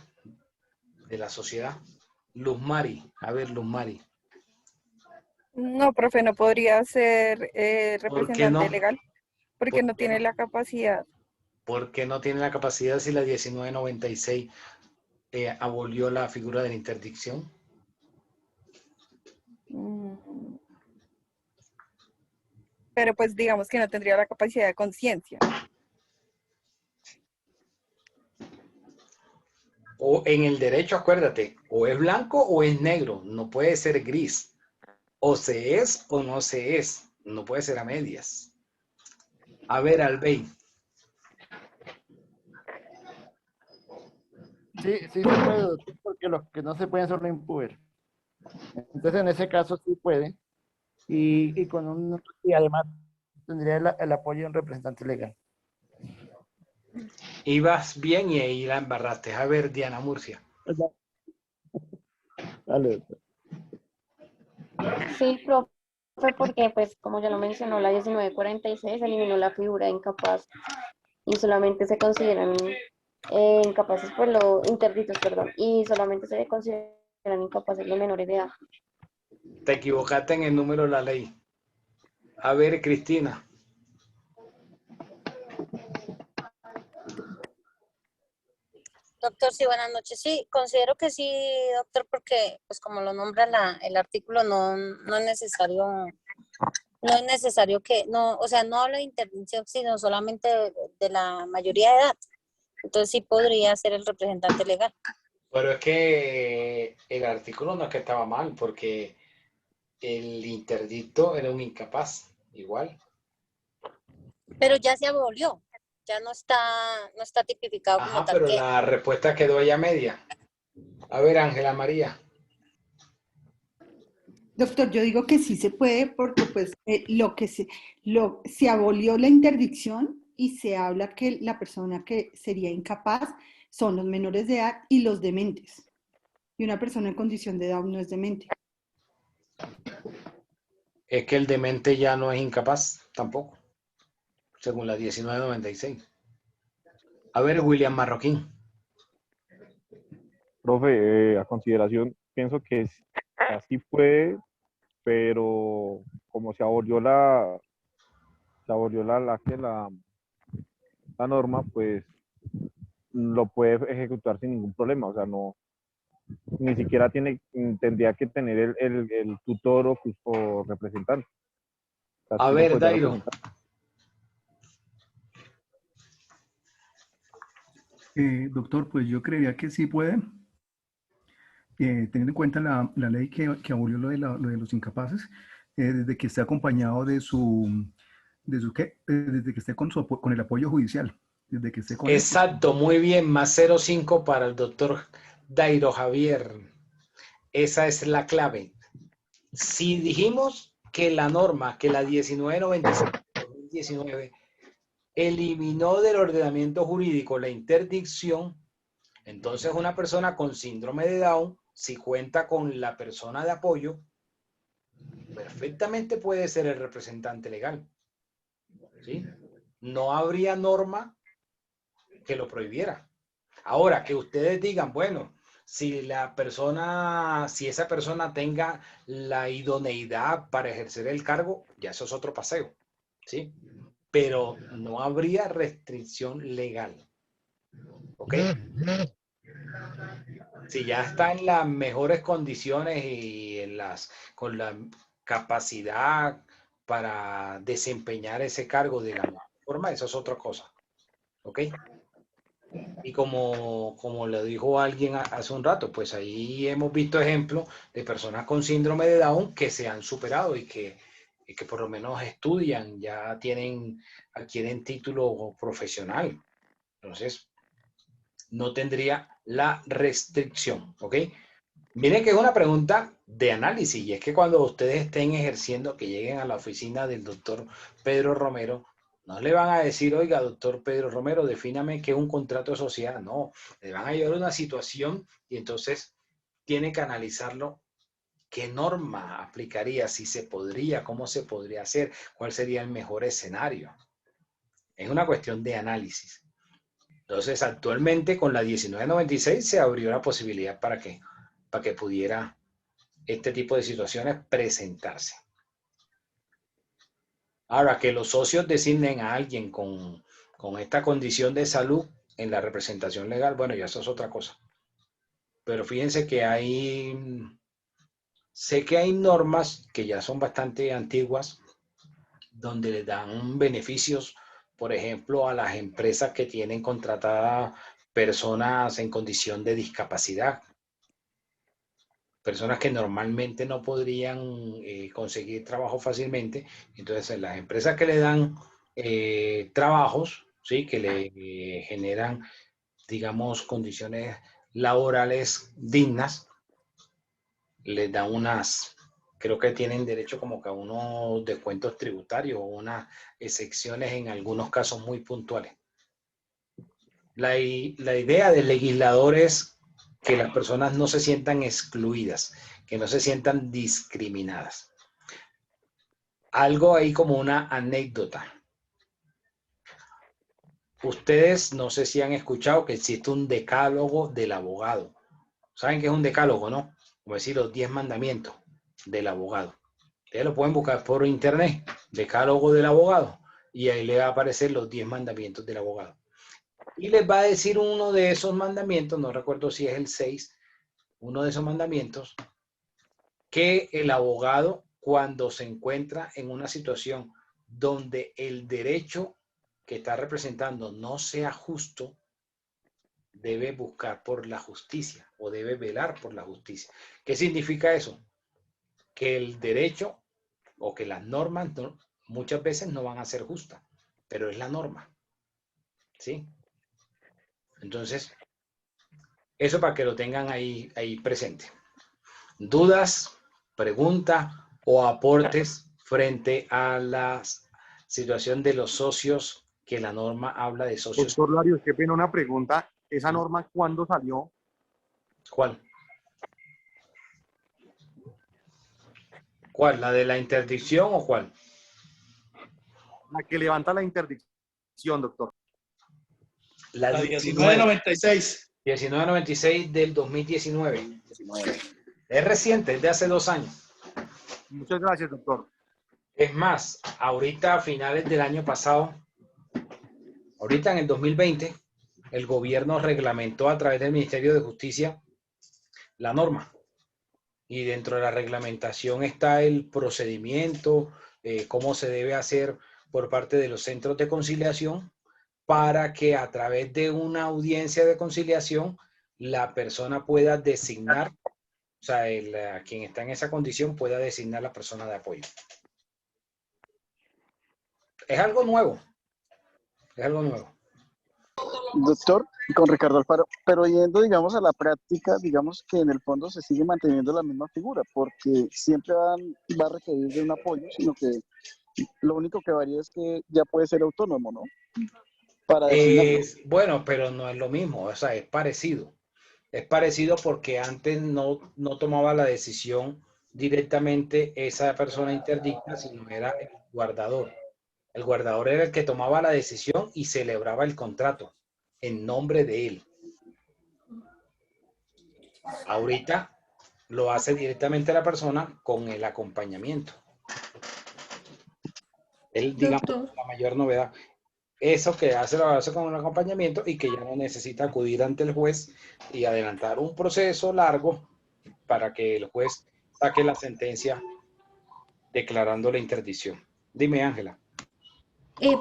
de la sociedad? Luz Mari, a ver, Luz Mari. No, profe, no podría ser ¿Por qué representante no? legal porque no tiene la capacidad. ¿Por qué no tiene la capacidad si la 1996 abolió la figura de la interdicción? Pero pues digamos que no tendría la capacidad de conciencia. O en el derecho, acuérdate, o es blanco o es negro, no puede ser gris. O se es o no se es, no puede ser a medias. A ver, Albey. Sí, sí se puede, doctor, porque los que no se pueden son los impuber. Entonces, en ese caso sí puede. Y además tendría el apoyo de un representante legal. Ibas bien y ahí la embarraste. A ver, Diana Murcia. Dale, doctor. Sí, profe, porque pues como ya lo mencionó, la 1946 eliminó la figura de incapaz y solamente se consideran incapaces por los interditos, perdón, y solamente se consideran incapaces los menores de edad. Te equivocaste en el número de la ley. A ver, Cristina. Doctor, sí, buenas noches. Sí, considero que sí, doctor, porque pues como lo nombra el artículo, no es necesario que, no, o sea, no habla de interdicción, sino solamente de la mayoría de edad. Entonces sí podría ser el representante legal. Pero es que el artículo no es que estaba mal, porque el interdicto era un incapaz, igual. Pero ya se abolió, ya no está tipificado como Ajá, tal pero que. la respuesta quedó ahí a media. A ver, Ángela María. Doctor, yo digo que sí se puede porque pues se abolió la interdicción y se habla que la persona que sería incapaz son los menores de edad y los dementes. Y una persona en condición de Down no es demente. Es que el demente ya no es incapaz tampoco, según la 1996. A ver, William Marroquín. Profe, a consideración, pienso que así puede, pero como se abolió la norma, pues lo puede ejecutar sin ningún problema. O sea, no, ni siquiera tendría que tener el tutor o representante. O sea, A sí lo ver, podría Dairo. representar. Doctor, pues yo creería que sí puede, teniendo en cuenta la ley que abolió lo de los incapaces, desde que esté acompañado desde que esté con el apoyo judicial, desde que esté con él. Exacto, muy bien, más 0,5 para el doctor Dairo Javier. Esa es la clave. Si dijimos que la norma, que la 1996-2019, eliminó del ordenamiento jurídico la interdicción, entonces una persona con síndrome de Down, si cuenta con la persona de apoyo, perfectamente puede ser el representante legal. ¿Sí? No habría norma que lo prohibiera. Ahora, que ustedes digan, bueno, si esa persona tenga la idoneidad para ejercer el cargo, ya eso es otro paseo, ¿sí? Pero no habría restricción legal, ¿ok? Si ya está en las mejores condiciones y con la capacidad para desempeñar ese cargo de la mejor forma, eso es otra cosa, ¿ok? Y como le dijo alguien hace un rato, pues ahí hemos visto ejemplos de personas con síndrome de Down que se han superado y que por lo menos estudian, ya adquieren título profesional. Entonces, no tendría la restricción, ¿ok? Miren que es una pregunta de análisis y es que cuando ustedes estén ejerciendo, que lleguen a la oficina del doctor Pedro Romero, no le van a decir, oiga, doctor Pedro Romero, defíname qué es un contrato de sociedad. No, le van a llevar una situación y entonces tiene que analizarlo. ¿Qué norma aplicaría? Si se podría, cómo se podría hacer, cuál sería el mejor escenario. Es una cuestión de análisis. Entonces, actualmente con la 1996 se abrió la posibilidad para que pudiera este tipo de situaciones presentarse. Ahora, que los socios designen a alguien con esta condición de salud en la representación legal, bueno, ya eso es otra cosa. Pero fíjense que sé que hay normas que ya son bastante antiguas, donde le dan beneficios, por ejemplo, a las empresas que tienen contratadas personas en condición de discapacidad. Personas que normalmente no podrían conseguir trabajo fácilmente. Entonces, las empresas que le dan trabajos, ¿sí? Que le generan, digamos, condiciones laborales dignas, les dan creo que tienen derecho como que a unos descuentos tributarios o unas excepciones en algunos casos muy puntuales. La idea del legislador es que las personas no se sientan excluidas, que no se sientan discriminadas. Algo ahí como una anécdota. Ustedes no sé si han escuchado que existe un decálogo del abogado. ¿Saben qué es un decálogo, no? Como decir los 10 mandamientos del abogado. Ustedes lo pueden buscar por internet, decálogo del abogado, y ahí le va a aparecer los 10 mandamientos del abogado. Y les va a decir uno de esos mandamientos, no recuerdo si es el 6, uno de esos mandamientos, que el abogado, cuando se encuentra en una situación donde el derecho que está representando no sea justo, debe buscar por la justicia o debe velar por la justicia. ¿Qué significa eso? Que el derecho o que las normas muchas veces no van a ser justas, pero es la norma. ¿Sí? Entonces, eso para que lo tengan ahí presente. ¿Dudas, preguntas o aportes frente a la situación de los socios, que la norma habla de socios? Doctor Larios, qué pena una pregunta. ¿Esa norma cuándo salió? ¿Cuál? ¿Cuál? ¿La de la interdicción o cuál? La que levanta la interdicción, doctor. La 1996. 1996 del 2019. Es reciente, es de hace 2 años. Muchas gracias, doctor. Es más, ahorita a finales del año pasado, ahorita en el 2020, el gobierno reglamentó a través del Ministerio de Justicia la norma. Y dentro de la reglamentación está el procedimiento, cómo se debe hacer por parte de los centros de conciliación para que a través de una audiencia de conciliación la persona pueda designar, o sea, quien está en esa condición pueda designar la persona de apoyo. Es algo nuevo. Es algo nuevo. Doctor, con Ricardo Alfaro, pero yendo, digamos, a la práctica, digamos que en el fondo se sigue manteniendo la misma figura, porque siempre va a requerir de un apoyo, sino que lo único que varía es que ya puede ser autónomo, ¿no? Para designarlo. Bueno, pero no es lo mismo, o sea, es parecido. Es parecido porque antes no tomaba la decisión directamente esa persona interdicta, sino era el guardador. El guardador era el que tomaba la decisión y celebraba el contrato en nombre de él. Ahorita lo hace directamente la persona con el acompañamiento. Él, digamos, la mayor novedad. Eso que hace lo hace con un acompañamiento y que ya no necesita acudir ante el juez y adelantar un proceso largo para que el juez saque la sentencia declarando la interdicción. Dime, Ángela.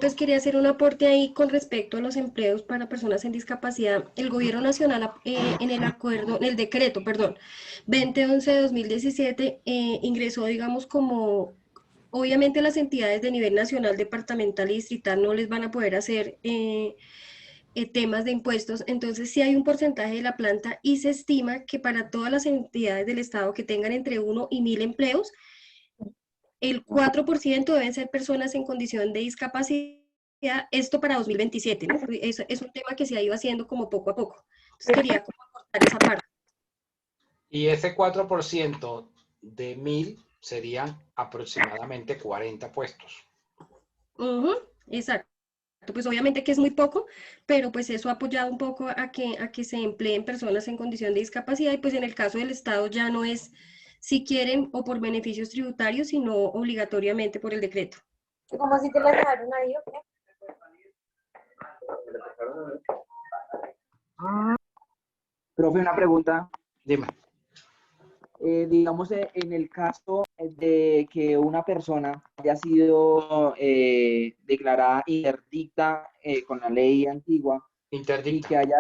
Pues quería hacer un aporte ahí con respecto a los empleos para personas en discapacidad. El Gobierno Nacional en el decreto, 2011 de 2017 ingresó, digamos, como obviamente las entidades de nivel nacional, departamental y distrital no les van a poder hacer temas de impuestos, entonces sí hay un porcentaje de la planta y se estima que para todas las entidades del Estado que tengan entre 1 y 1000 empleos, el 4% deben ser personas en condición de discapacidad, esto para 2027, ¿no? Es un tema que se ha ido haciendo como poco a poco. Entonces quería como aportar esa parte. Y ese 4% de 1000 serían aproximadamente 40 puestos. Exacto. Pues obviamente que es muy poco, pero pues eso ha apoyado un poco a que se empleen personas en condición de discapacidad y pues en el caso del Estado ya no es si quieren o por beneficios tributarios, sino obligatoriamente por el decreto. ¿Cómo si te la dejaron ahí o qué? Profe, una pregunta. Dime. Digamos, en el caso de que una persona haya sido declarada interdicta con la ley antigua y que haya,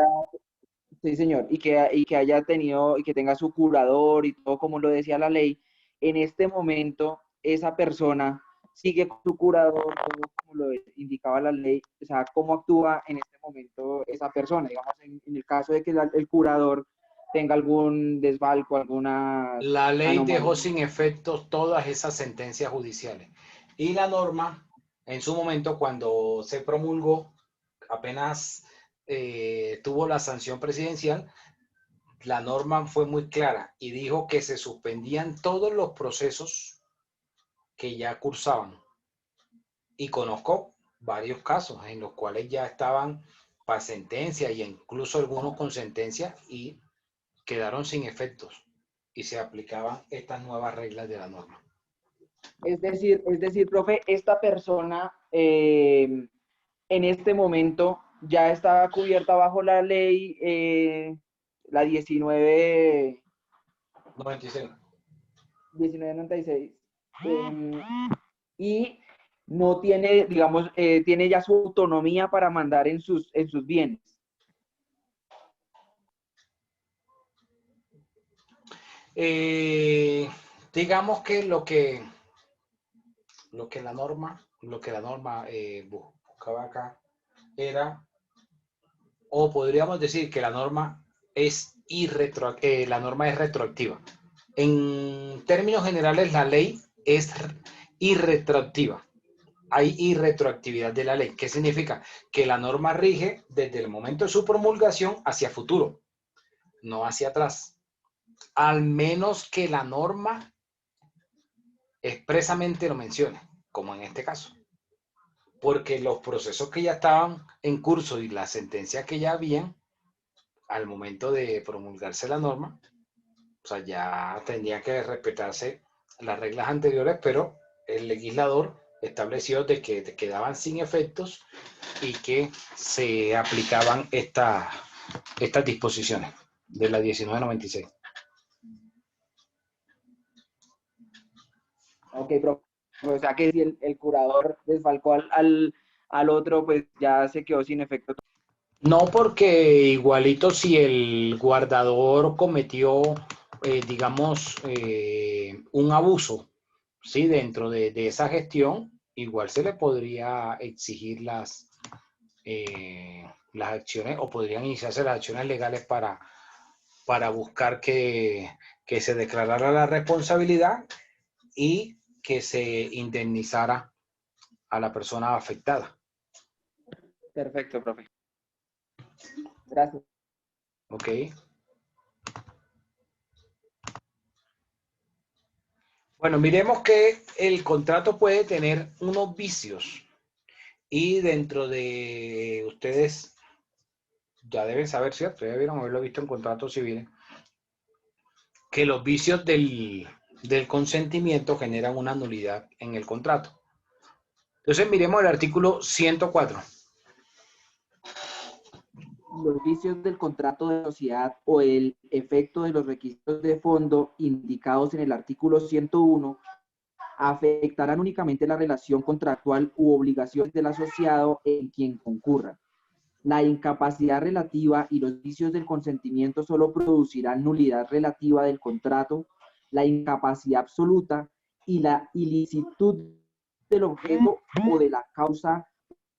sí señor, y que haya tenido y que tenga su curador y todo como lo decía la ley, en este momento esa persona sigue con su curador, todo como lo indicaba la ley, o sea, cómo actúa en este momento esa persona, digamos, en el caso de que el curador tenga algún desfalco, alguna... La ley anomalía. dejó sin efecto todas esas sentencias judiciales. Y la norma, en su momento, cuando se promulgó, apenas tuvo la sanción presidencial, la norma fue muy clara y dijo que se suspendían todos los procesos que ya cursaban. Y conozco varios casos en los cuales ya estaban para sentencia y incluso algunos con sentencia y quedaron sin efectos y se aplicaban estas nuevas reglas de la norma. Es decir, profe, esta persona en este momento ya está cubierta bajo la ley, la 1996. Y no tiene, digamos, tiene ya su autonomía para mandar en sus bienes. Digamos que lo que la norma buscaba acá era, o podríamos decir que la norma es retroactiva. En términos generales, la ley es irretroactiva. Hay irretroactividad de la ley. ¿Qué significa? Que la norma rige desde el momento de su promulgación hacia futuro, no hacia atrás. Al menos que la norma expresamente lo mencione, como en este caso. Porque los procesos que ya estaban en curso y las sentencias que ya habían, al momento de promulgarse la norma, o sea, ya tendrían que respetarse las reglas anteriores, pero el legislador estableció de que quedaban sin efectos y que se aplicaban estas disposiciones de la 1996. Ok, profe. O sea que si el curador desfalcó al otro pues ya se quedó sin efecto. No, porque igualito si el guardador cometió, digamos, un abuso, ¿sí? Dentro de esa gestión, igual se le podría exigir las acciones o podrían iniciarse las acciones legales para buscar que se declarara la responsabilidad y que se indemnizara a la persona afectada. Perfecto, profe. Gracias. Ok. Bueno, miremos que el contrato puede tener unos vicios y dentro de ustedes ya deben saber, ¿cierto? Ya debieron haberlo visto en contratos civiles, que los vicios del consentimiento generan una nulidad en el contrato. Entonces miremos el artículo 104. Los vicios del contrato de sociedad o el efecto de los requisitos de fondo indicados en el artículo 101 afectarán únicamente la relación contractual u obligaciones del asociado en quien concurran. La incapacidad relativa y los vicios del consentimiento solo producirán nulidad relativa del contrato, la incapacidad absoluta y la ilicitud del objeto o de la causa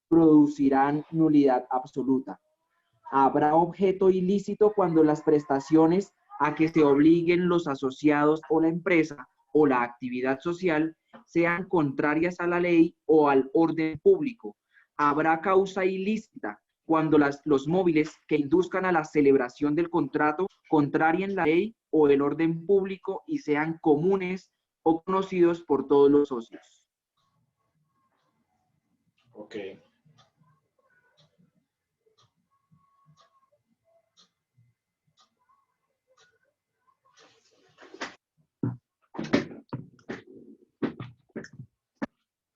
producirán nulidad absoluta. Habrá objeto ilícito cuando las prestaciones a que se obliguen los asociados o la empresa o la actividad social sean contrarias a la ley o al orden público. Habrá causa ilícita cuando los móviles que induzcan a la celebración del contrato contrarien la ley o el orden público y sean comunes o conocidos por todos los socios. Ok.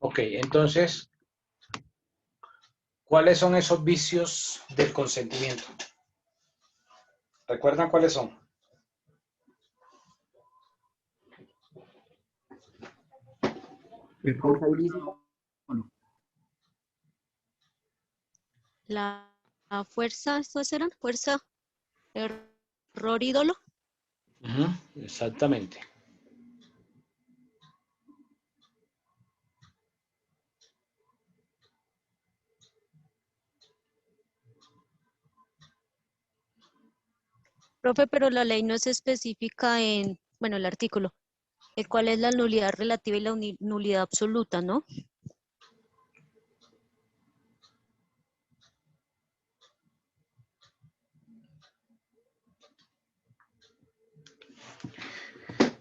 Ok, entonces, ¿cuáles son esos vicios del consentimiento? ¿Recuerdan cuáles son? La fuerza, ¿estos eran? Fuerza, error y dolo. Exactamente. Profe, pero la ley no es específica en, bueno, el artículo, cuál es la nulidad relativa y la nulidad absoluta, ¿no?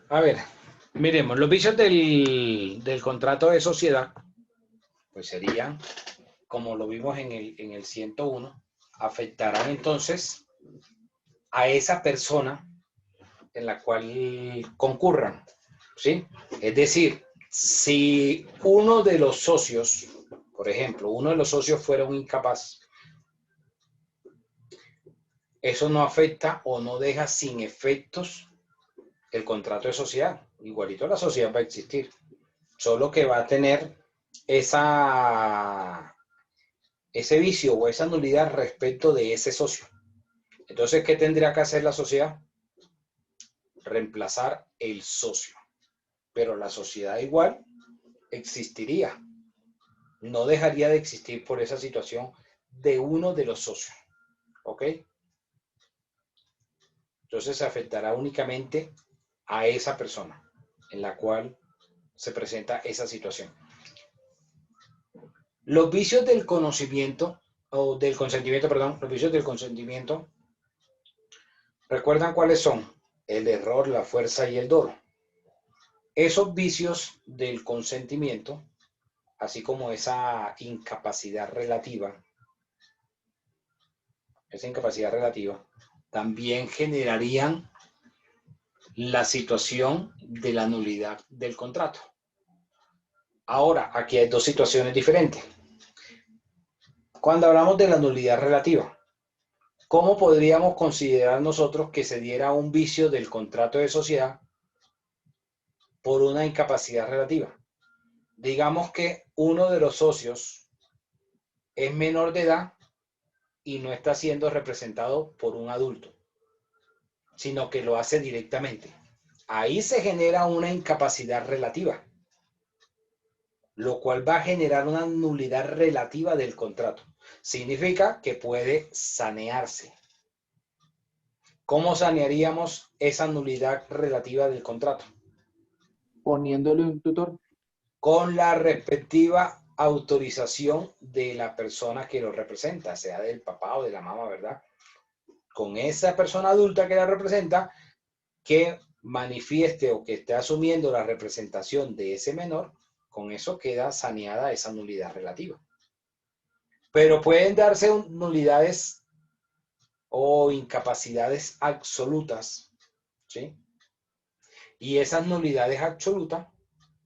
A ver, miremos, los vicios del contrato de sociedad, pues serían, como lo vimos en el 101, afectarán entonces a esa persona en la cual concurran, ¿sí? Es decir, si uno de los socios, por ejemplo, uno de los socios fuera un incapaz, eso no afecta o no deja sin efectos el contrato de sociedad. Igualito la sociedad va a existir, solo que va a tener ese vicio o esa nulidad respecto de ese socio. Entonces, ¿qué tendría que hacer la sociedad? Reemplazar el socio. Pero la sociedad igual existiría. No dejaría de existir por esa situación de uno de los socios. ¿Ok? Entonces se afectará únicamente a esa persona en la cual se presenta esa situación. Los vicios del conocimiento, o del consentimiento, perdón, los vicios del consentimiento, ¿recuerdan cuáles son? El error, la fuerza y el dolo. Esos vicios del consentimiento, así como esa incapacidad relativa, también generarían la situación de la nulidad del contrato. Ahora, aquí hay dos situaciones diferentes. Cuando hablamos de la nulidad relativa, ¿cómo podríamos considerar nosotros que se diera un vicio del contrato de sociedad por una incapacidad relativa? Digamos que uno de los socios es menor de edad y no está siendo representado por un adulto, sino que lo hace directamente. Ahí se genera una incapacidad relativa, lo cual va a generar una nulidad relativa del contrato. Significa que puede sanearse. ¿Cómo sanearíamos esa nulidad relativa del contrato? Poniéndole un tutor. Con la respectiva autorización de la persona que lo representa, sea del papá o de la mamá, ¿verdad? Con esa persona adulta que la representa, que manifieste o que esté asumiendo la representación de ese menor, con eso queda saneada esa nulidad relativa. Pero pueden darse nulidades o incapacidades absolutas, ¿sí? Y esas nulidades absolutas,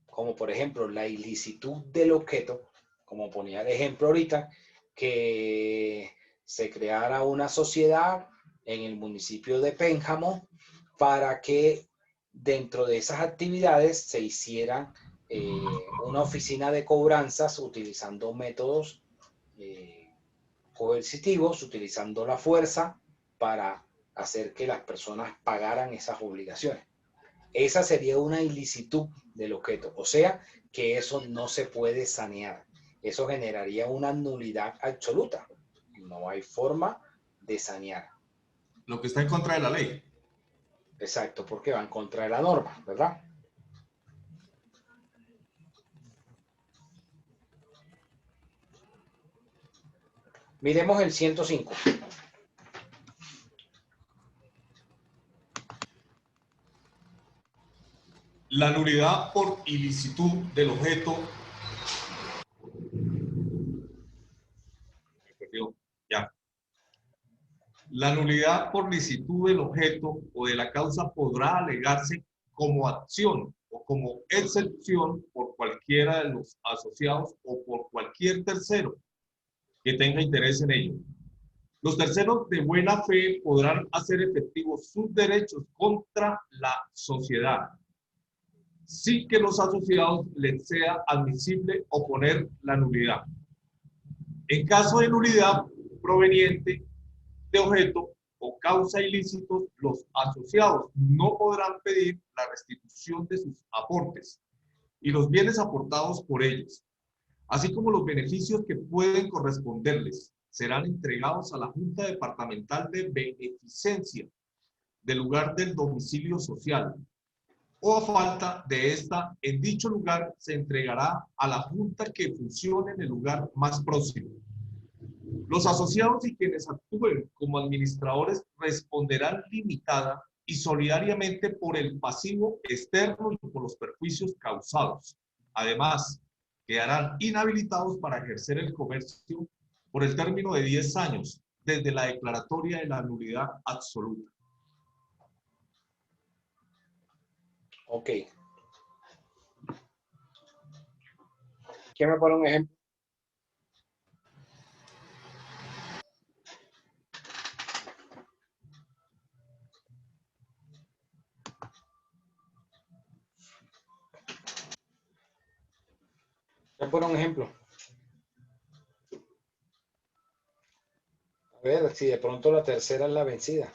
como por ejemplo la ilicitud del objeto, como ponía el ejemplo ahorita, que se creara una sociedad en el municipio de Pénjamo para que dentro de esas actividades se hiciera una oficina de cobranzas utilizando métodos coercitivos, utilizando la fuerza para hacer que las personas pagaran esas obligaciones. Esa sería una ilicitud del objeto, o sea que eso no se puede sanear. Eso generaría una nulidad absoluta. No hay forma de sanear. Lo que está en contra de la ley. Exacto, porque va en contra de la norma, ¿verdad? Miremos el 105. La nulidad por ilicitud del objeto. Ya. La nulidad por licitud del objeto o de la causa podrá alegarse como acción o como excepción por cualquiera de los asociados o por cualquier tercero que tenga interés en ello. Los terceros de buena fe podrán hacer efectivos sus derechos contra la sociedad, sin que los asociados les sea admisible oponer la nulidad. En caso de nulidad proveniente de objeto o causa ilícitos, los asociados no podrán pedir la restitución de sus aportes y los bienes aportados por ellos, así como los beneficios que pueden corresponderles, serán entregados a la Junta Departamental de Beneficencia del lugar del domicilio social, o a falta de esta, en dicho lugar se entregará a la Junta que funcione en el lugar más próximo. Los asociados y quienes actúen como administradores responderán limitada y solidariamente por el pasivo externo y por los perjuicios causados. Además, quedarán inhabilitados para ejercer el comercio por el término de 10 años desde la declaratoria de la nulidad absoluta. Ok. ¿Quién me pone un ejemplo? ¿Me pone un ejemplo? A ver, si de pronto la tercera es la vencida.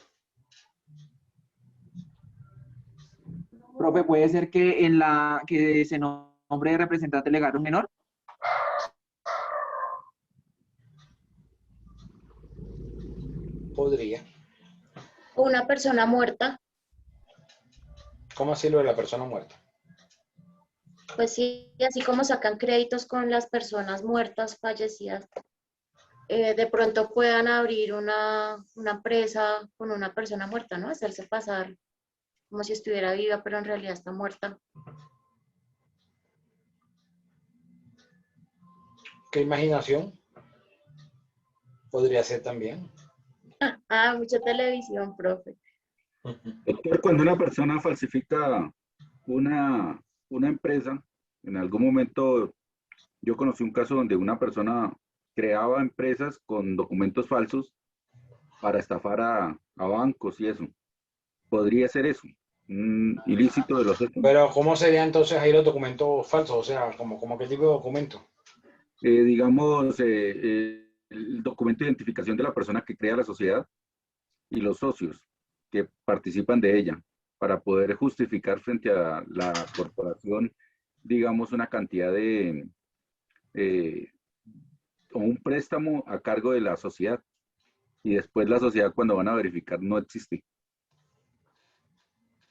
Profe, ¿puede ser que en la que se nombre de representante legal un menor? Podría. Una persona muerta, ¿Cómo así lo de la persona muerta? pues sí, así como sacan créditos con las personas muertas, fallecidas, de pronto puedan abrir una empresa con una persona muerta, ¿no? Hacerse pasar como si estuviera viva, pero en realidad está muerta. ¿Qué imaginación? Podría ser también. Ah, mucha televisión, profe. Doctor, cuando una persona falsifica una empresa, en algún momento yo conocí un caso donde una persona creaba empresas con documentos falsos para estafar a bancos y eso. ¿Podría ser eso? ¿Un ilícito de los hechos? Pero ¿cómo sería entonces ahí los documentos falsos? O sea, ¿como qué tipo de documento? Digamos, el documento de identificación de la persona que crea la sociedad y los socios que participan de ella, para poder justificar frente a la corporación, digamos, una cantidad de, o un préstamo a cargo de la sociedad. Y después la sociedad, cuando van a verificar, no existe.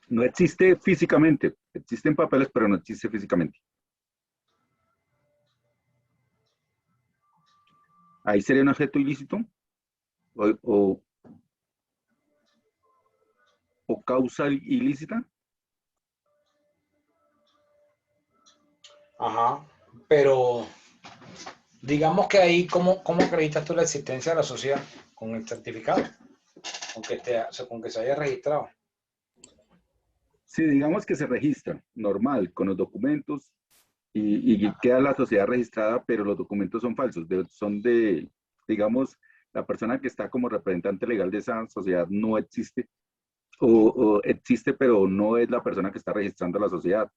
No existe físicamente, existen papeles, pero no existe físicamente. Ahí sería un objeto ilícito o causa ilícita. Ajá, pero digamos que ahí, ¿cómo acreditas tú la existencia de la sociedad? Con el certificado, con que se haya registrado. Sí, digamos que se registra, normal, con los documentos, y queda la sociedad registrada, pero los documentos son falsos, son de, digamos, la persona que está como representante legal de esa sociedad no existe, o existe, pero no es la persona que está registrando la sociedad.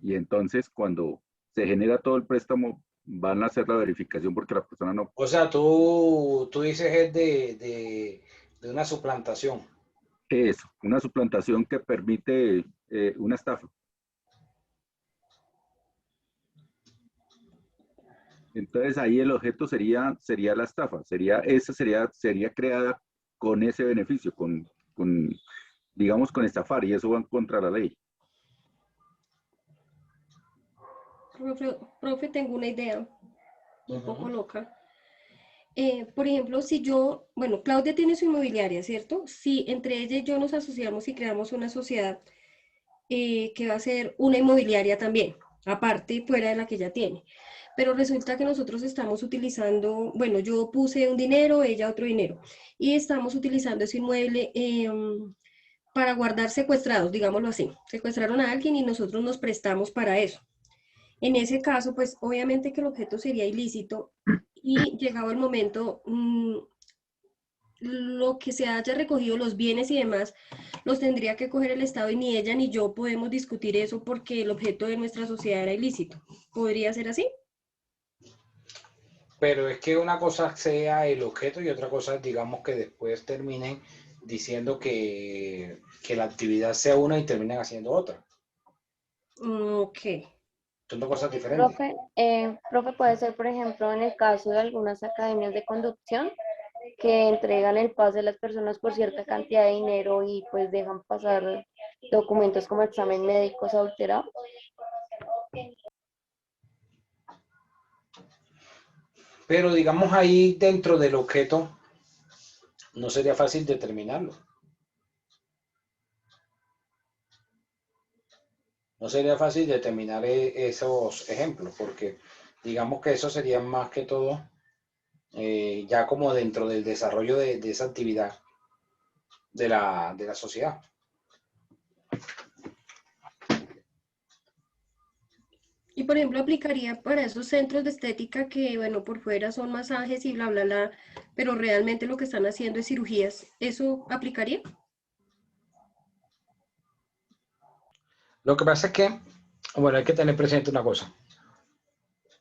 Y entonces, cuando se genera todo el préstamo, van a hacer la verificación porque la persona no... O sea, tú dices es de una suplantación. Eso, una suplantación que permite una estafa. Entonces ahí el objeto sería la estafa, sería creada con ese beneficio, digamos, con estafar, y eso va en contra de la ley. Profe, tengo una idea un poco loca. Por ejemplo, si yo, bueno, Claudia tiene su inmobiliaria, ¿cierto? Si entre ella y yo nos asociamos y creamos una sociedad que va a ser una inmobiliaria también, aparte, fuera de la que ella tiene. Pero resulta que nosotros estamos utilizando, bueno, yo puse un dinero, ella otro dinero, y estamos utilizando ese inmueble para guardar secuestrados, digámoslo así. Secuestraron a alguien y nosotros nos prestamos para eso. En ese caso, pues obviamente que el objeto sería ilícito y llegado el momento, lo que se haya recogido, los bienes y demás, los tendría que coger el Estado y ni ella ni yo podemos discutir eso porque el objeto de nuestra sociedad era ilícito. ¿Podría ser así? Pero es que una cosa sea el objeto y otra cosa, digamos, que después terminen diciendo que la actividad sea una y terminen haciendo otra. Ok. Son dos cosas diferentes. Profe, puede ser, por ejemplo, en el caso de algunas academias de conducción que entregan el pase de las personas por cierta cantidad de dinero y pues dejan pasar documentos como examen médicos adulterados. Pero digamos ahí dentro del objeto no sería fácil determinarlo. No sería fácil determinar esos ejemplos, porque digamos que eso sería más que todo ya como dentro del desarrollo de esa actividad de la sociedad. Y por ejemplo, aplicaría para esos centros de estética que, bueno, por fuera son masajes y bla, bla, bla, pero realmente lo que están haciendo es cirugías. ¿Eso aplicaría? Lo que pasa es que, bueno, hay que tener presente una cosa.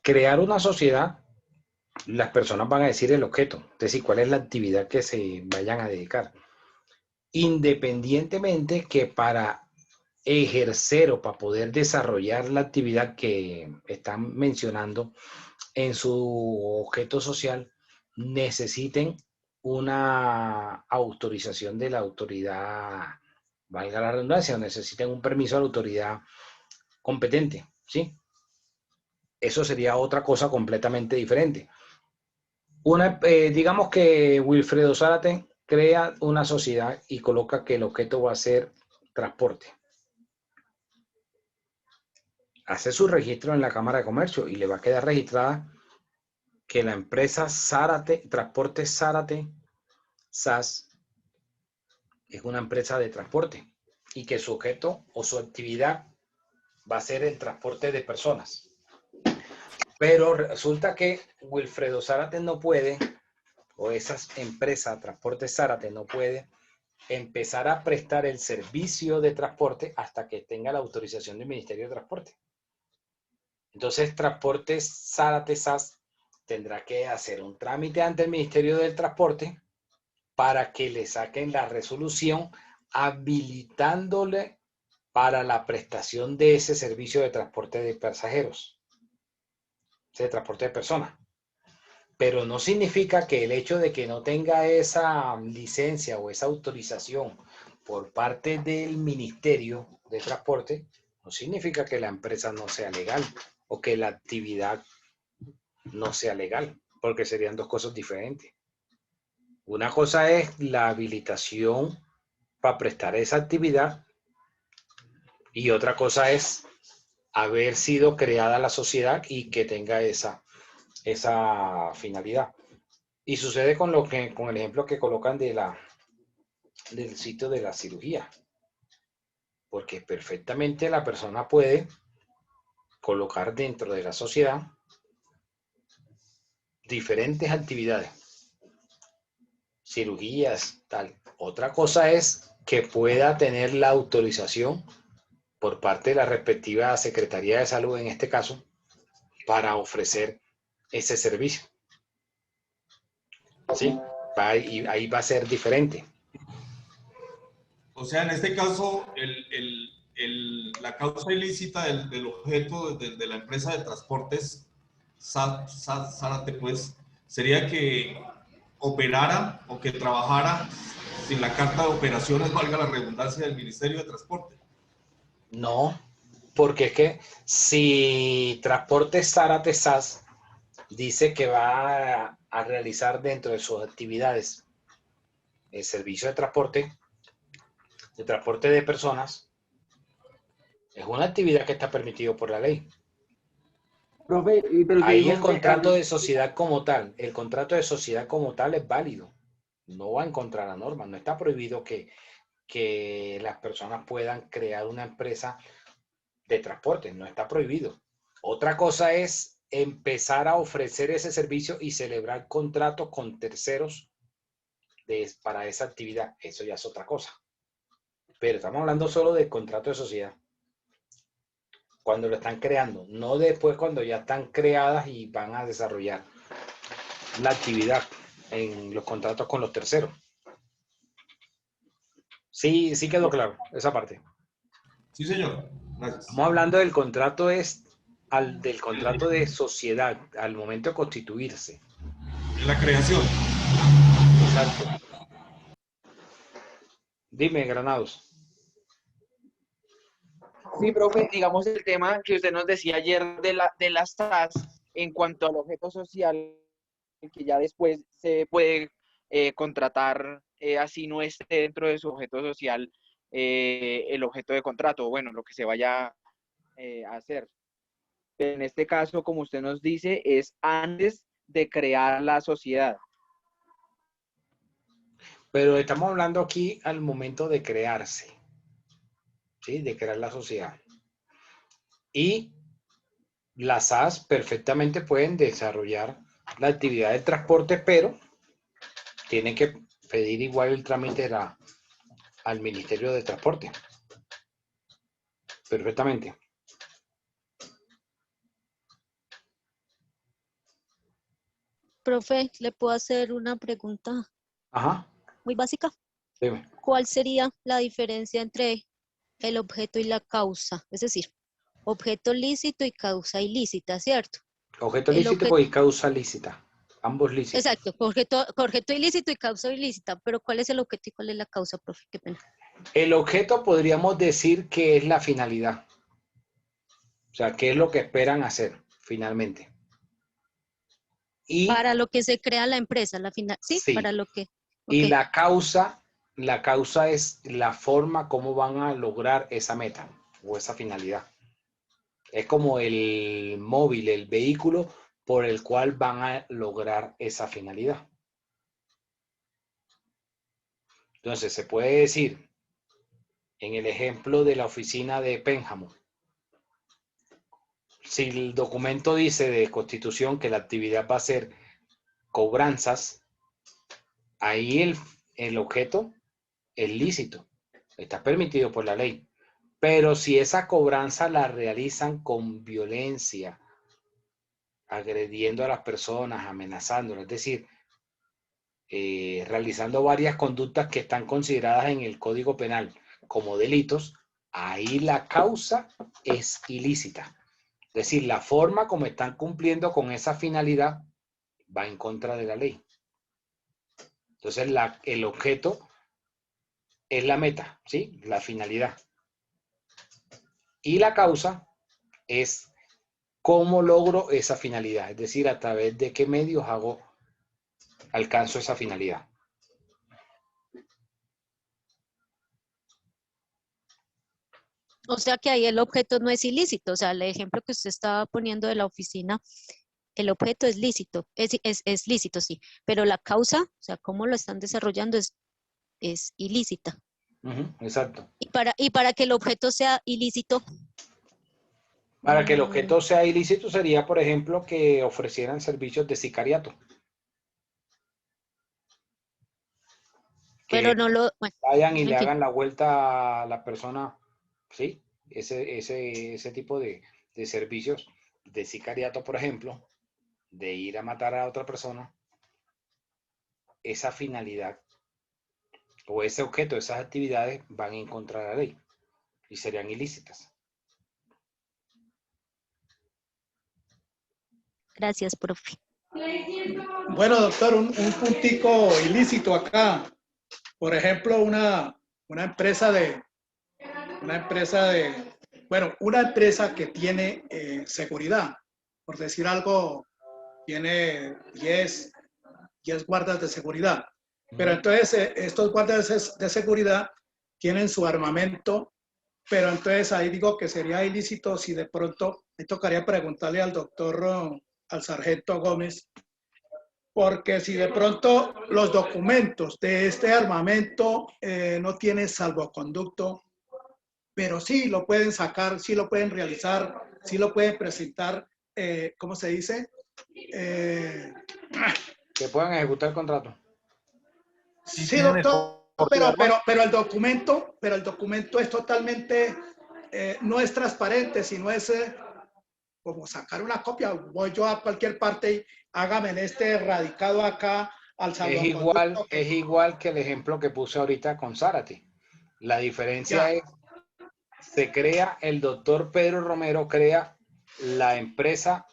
Crear una sociedad, las personas van a decir el objeto, es decir, cuál es la actividad que se vayan a dedicar. Independientemente que para ejercer o para poder desarrollar la actividad que están mencionando en su objeto social, necesiten una autorización de la autoridad, valga la redundancia, necesiten un permiso de la autoridad competente, ¿sí? Eso sería otra cosa completamente diferente. Digamos que Wilfredo Zárate crea una sociedad y coloca que el objeto va a ser transporte. Hace su registro en la Cámara de Comercio y le va a quedar registrada que la empresa Zárate, Transporte Zárate, SAS, es una empresa de transporte y que su objeto o su actividad va a ser el transporte de personas. Pero resulta que Wilfredo Zárate no puede, o esa empresa Transporte Zárate no puede empezar a prestar el servicio de transporte hasta que tenga la autorización del Ministerio de Transporte. Entonces, Transporte Zárate SAS tendrá que hacer un trámite ante el Ministerio del Transporte para que le saquen la resolución habilitándole para la prestación de ese servicio de transporte de pasajeros, de transporte de personas. Pero no significa que el hecho de que no tenga esa licencia o esa autorización por parte del Ministerio de Transporte, no significa que la empresa no sea legal o que la actividad no sea legal, porque serían dos cosas diferentes. Una cosa es la habilitación para prestar esa actividad y otra cosa es haber sido creada la sociedad y que tenga esa finalidad. Y sucede con el ejemplo que colocan del sitio de la cirugía, porque perfectamente la persona puede colocar dentro de la sociedad diferentes actividades, cirugías, tal. Otra cosa es que pueda tener la autorización por parte de la respectiva Secretaría de Salud, en este caso, para ofrecer ese servicio. ¿Sí? Ahí va a ser diferente. O sea, en este caso, la causa ilícita del objeto de la empresa de transportes, Zárate, pues, sería que operara o que trabajara sin la carta de operaciones, valga la redundancia, del Ministerio de Transporte. No, porque es que si Transportes Zárate SAS dice que va a realizar dentro de sus actividades el servicio de transporte de personas, es una actividad que está permitido por la ley. Profe, pero ahí el contrato de sociedad como tal, es válido. No va en contra de la norma. No está prohibido que las personas puedan crear una empresa de transporte. No está prohibido. Otra cosa es empezar a ofrecer ese servicio y celebrar contratos con terceros para esa actividad. Eso ya es otra cosa. Pero estamos hablando solo del contrato de sociedad. Cuando lo están creando, no después cuando ya están creadas y van a desarrollar la actividad en los contratos con los terceros. Sí, sí quedó claro esa parte. Sí, señor. Gracias. Estamos hablando del contrato del contrato de sociedad al momento de constituirse. En la creación. Exacto. Dime, Granados. Sí, profe, digamos el tema que usted nos decía ayer de las SAS en cuanto al objeto social, que ya después se puede contratar, así no esté dentro de su objeto social el objeto de contrato, bueno, lo que se vaya a hacer. Pero en este caso, como usted nos dice, es antes de crear la sociedad. Pero estamos hablando aquí al momento de crearse, ¿sí? De crear la sociedad. Y las SAS perfectamente pueden desarrollar la actividad de transporte, pero tienen que pedir igual el trámite al Ministerio de Transporte. Perfectamente. Profe, ¿le puedo hacer una pregunta Ajá. muy básica? Dime. ¿Cuál sería la diferencia entre el objeto y la causa? Es decir, objeto lícito y causa ilícita, ¿cierto? Objeto lícito y causa lícita. Ambos lícitos. Exacto, objeto ilícito y causa ilícita. Pero ¿cuál es el objeto y cuál es la causa, profe? Qué pena. El objeto podríamos decir que es la finalidad. O sea, ¿qué es lo que esperan hacer finalmente? Y para lo que se crea la empresa, la final, ¿sí? Sí. Para lo que. Y Okay. la causa es la forma como van a lograr esa meta o esa finalidad. Es como el móvil, el vehículo por el cual van a lograr esa finalidad. Entonces, se puede decir, en el ejemplo de la oficina de Pénjamo, si el documento dice de constitución que la actividad va a ser cobranzas, ahí el objeto es lícito, está permitido por la ley. Pero si esa cobranza la realizan con violencia agrediendo a las personas, amenazándolas, es decir, realizando varias conductas que están consideradas en el Código Penal como delitos, ahí la causa es ilícita. Es decir, la forma como están cumpliendo con esa finalidad va en contra de la ley. Entonces, el objeto es la meta, ¿sí? La finalidad. Y la causa es cómo logro esa finalidad, es decir, a través de qué medios alcanzo esa finalidad. O sea que ahí el objeto no es ilícito. O sea, el ejemplo que usted estaba poniendo de la oficina, el objeto es lícito, es lícito, sí, pero la causa, o sea, cómo lo están desarrollando es ilícita. Exacto. Y para que el objeto sea ilícito. Para que el objeto sea ilícito sería, por ejemplo, que ofrecieran servicios de sicariato. Pero no lo... Bueno, vayan y en le fin. hagan la vuelta a la persona, ¿sí? Ese tipo de servicios de sicariato, por ejemplo, de ir a matar a otra persona, esa finalidad o ese objeto, esas actividades van en contra de la ley y serían ilícitas. Gracias, profe. Bueno, doctor, un puntico ilícito acá. Por ejemplo, una empresa que tiene seguridad, por decir algo, tiene 10 guardas de seguridad. Pero entonces estos guardas de seguridad tienen su armamento, pero entonces ahí digo que sería ilícito si de pronto me tocaría preguntarle al doctor, al sargento Gómez, porque si de pronto los documentos de este armamento no tienen salvoconducto, pero sí lo pueden sacar, sí lo pueden realizar, sí lo pueden presentar, ¿cómo se dice? Que puedan ejecutar el contrato. Sí, doctor, pero el documento es totalmente, no es transparente, sino es como sacar una copia. Voy yo a cualquier parte y hágame este radicado acá al salvoconducto. Es igual que el ejemplo que puse ahorita con Zárate. La diferencia es, se crea, el doctor Pedro Romero crea la empresa,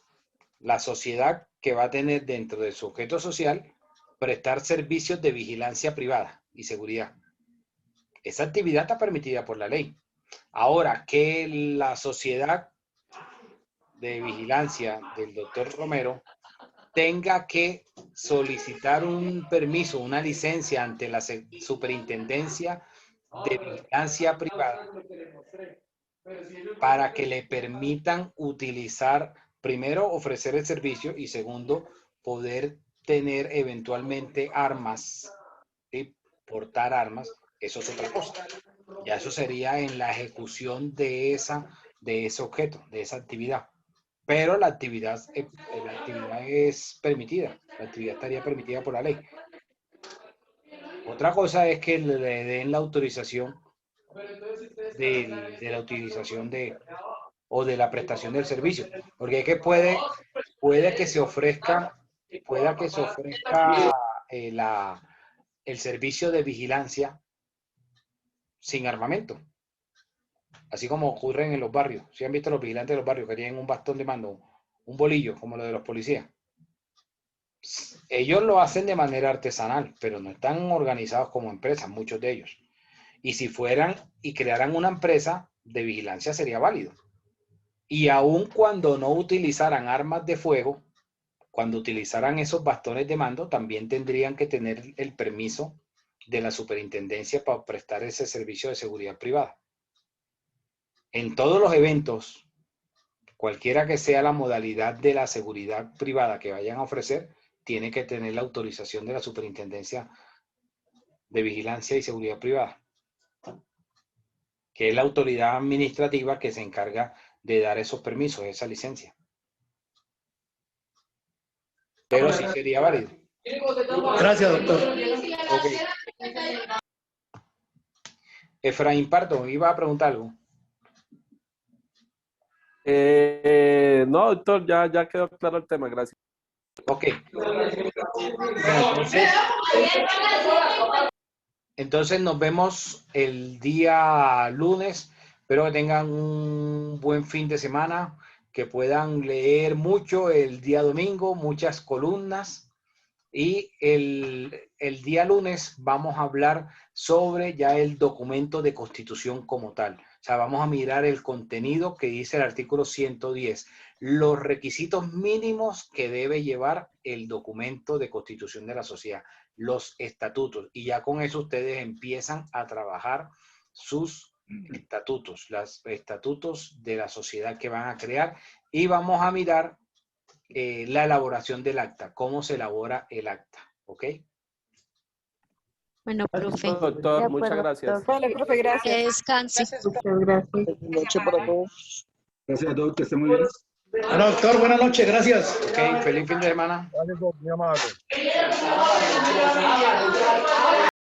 la sociedad que va a tener dentro de su objeto social prestar servicios de vigilancia privada y seguridad. Esa actividad está permitida por la ley. Ahora, que la sociedad de vigilancia del doctor Romero tenga que solicitar un permiso, una licencia ante la Superintendencia de Vigilancia Privada para que le permitan utilizar, primero, ofrecer el servicio y segundo, poder tener eventualmente armas, ¿sí? Portar armas, eso es otra cosa. Ya eso sería en la ejecución de ese objeto, de esa actividad. Pero la actividad es permitida, la actividad estaría permitida por la ley. Otra cosa es que le den la autorización de la utilización o de la prestación del servicio, porque es que puede que se ofrezca, el servicio de vigilancia sin armamento, así como ocurre en los barrios. ¿Sí han visto los vigilantes de los barrios que tienen un bastón de mando, un bolillo, como lo de los policías? Ellos lo hacen de manera artesanal, pero no están organizados como empresas, muchos de ellos. Y si fueran y crearan una empresa de vigilancia sería válido. Y aun cuando no utilizaran armas de fuego, cuando utilizaran esos bastones de mando, también tendrían que tener el permiso de la superintendencia para prestar ese servicio de seguridad privada. En todos los eventos, cualquiera que sea la modalidad de la seguridad privada que vayan a ofrecer, tiene que tener la autorización de la Superintendencia de Vigilancia y Seguridad Privada, que es la autoridad administrativa que se encarga de dar esos permisos, esa licencia. Pero sí sería válido. Gracias, doctor. Okay. Efraín Pardo, iba a preguntar algo. No, doctor, ya quedó claro el tema, gracias. Ok. Entonces nos vemos el día lunes. Espero que tengan un buen fin de semana, que puedan leer mucho el día domingo, muchas columnas. Y el día lunes vamos a hablar sobre ya el documento de constitución como tal. O sea, vamos a mirar el contenido que dice el artículo 110, los requisitos mínimos que debe llevar el documento de constitución de la sociedad, los estatutos. Y ya con eso ustedes empiezan a trabajar sus estatutos, los estatutos de la sociedad que van a crear. Y vamos a mirar la elaboración del acta, cómo se elabora el acta, ¿ok? Bueno, profe. Doctor, muchas gracias. Vale, profe, Que gracias. descanse. Buenas noches para todos. Gracias a todos, que estén muy bien. Bueno, doctor, buenas noches, gracias. Ok, feliz fin de semana. Gracias, muy amable.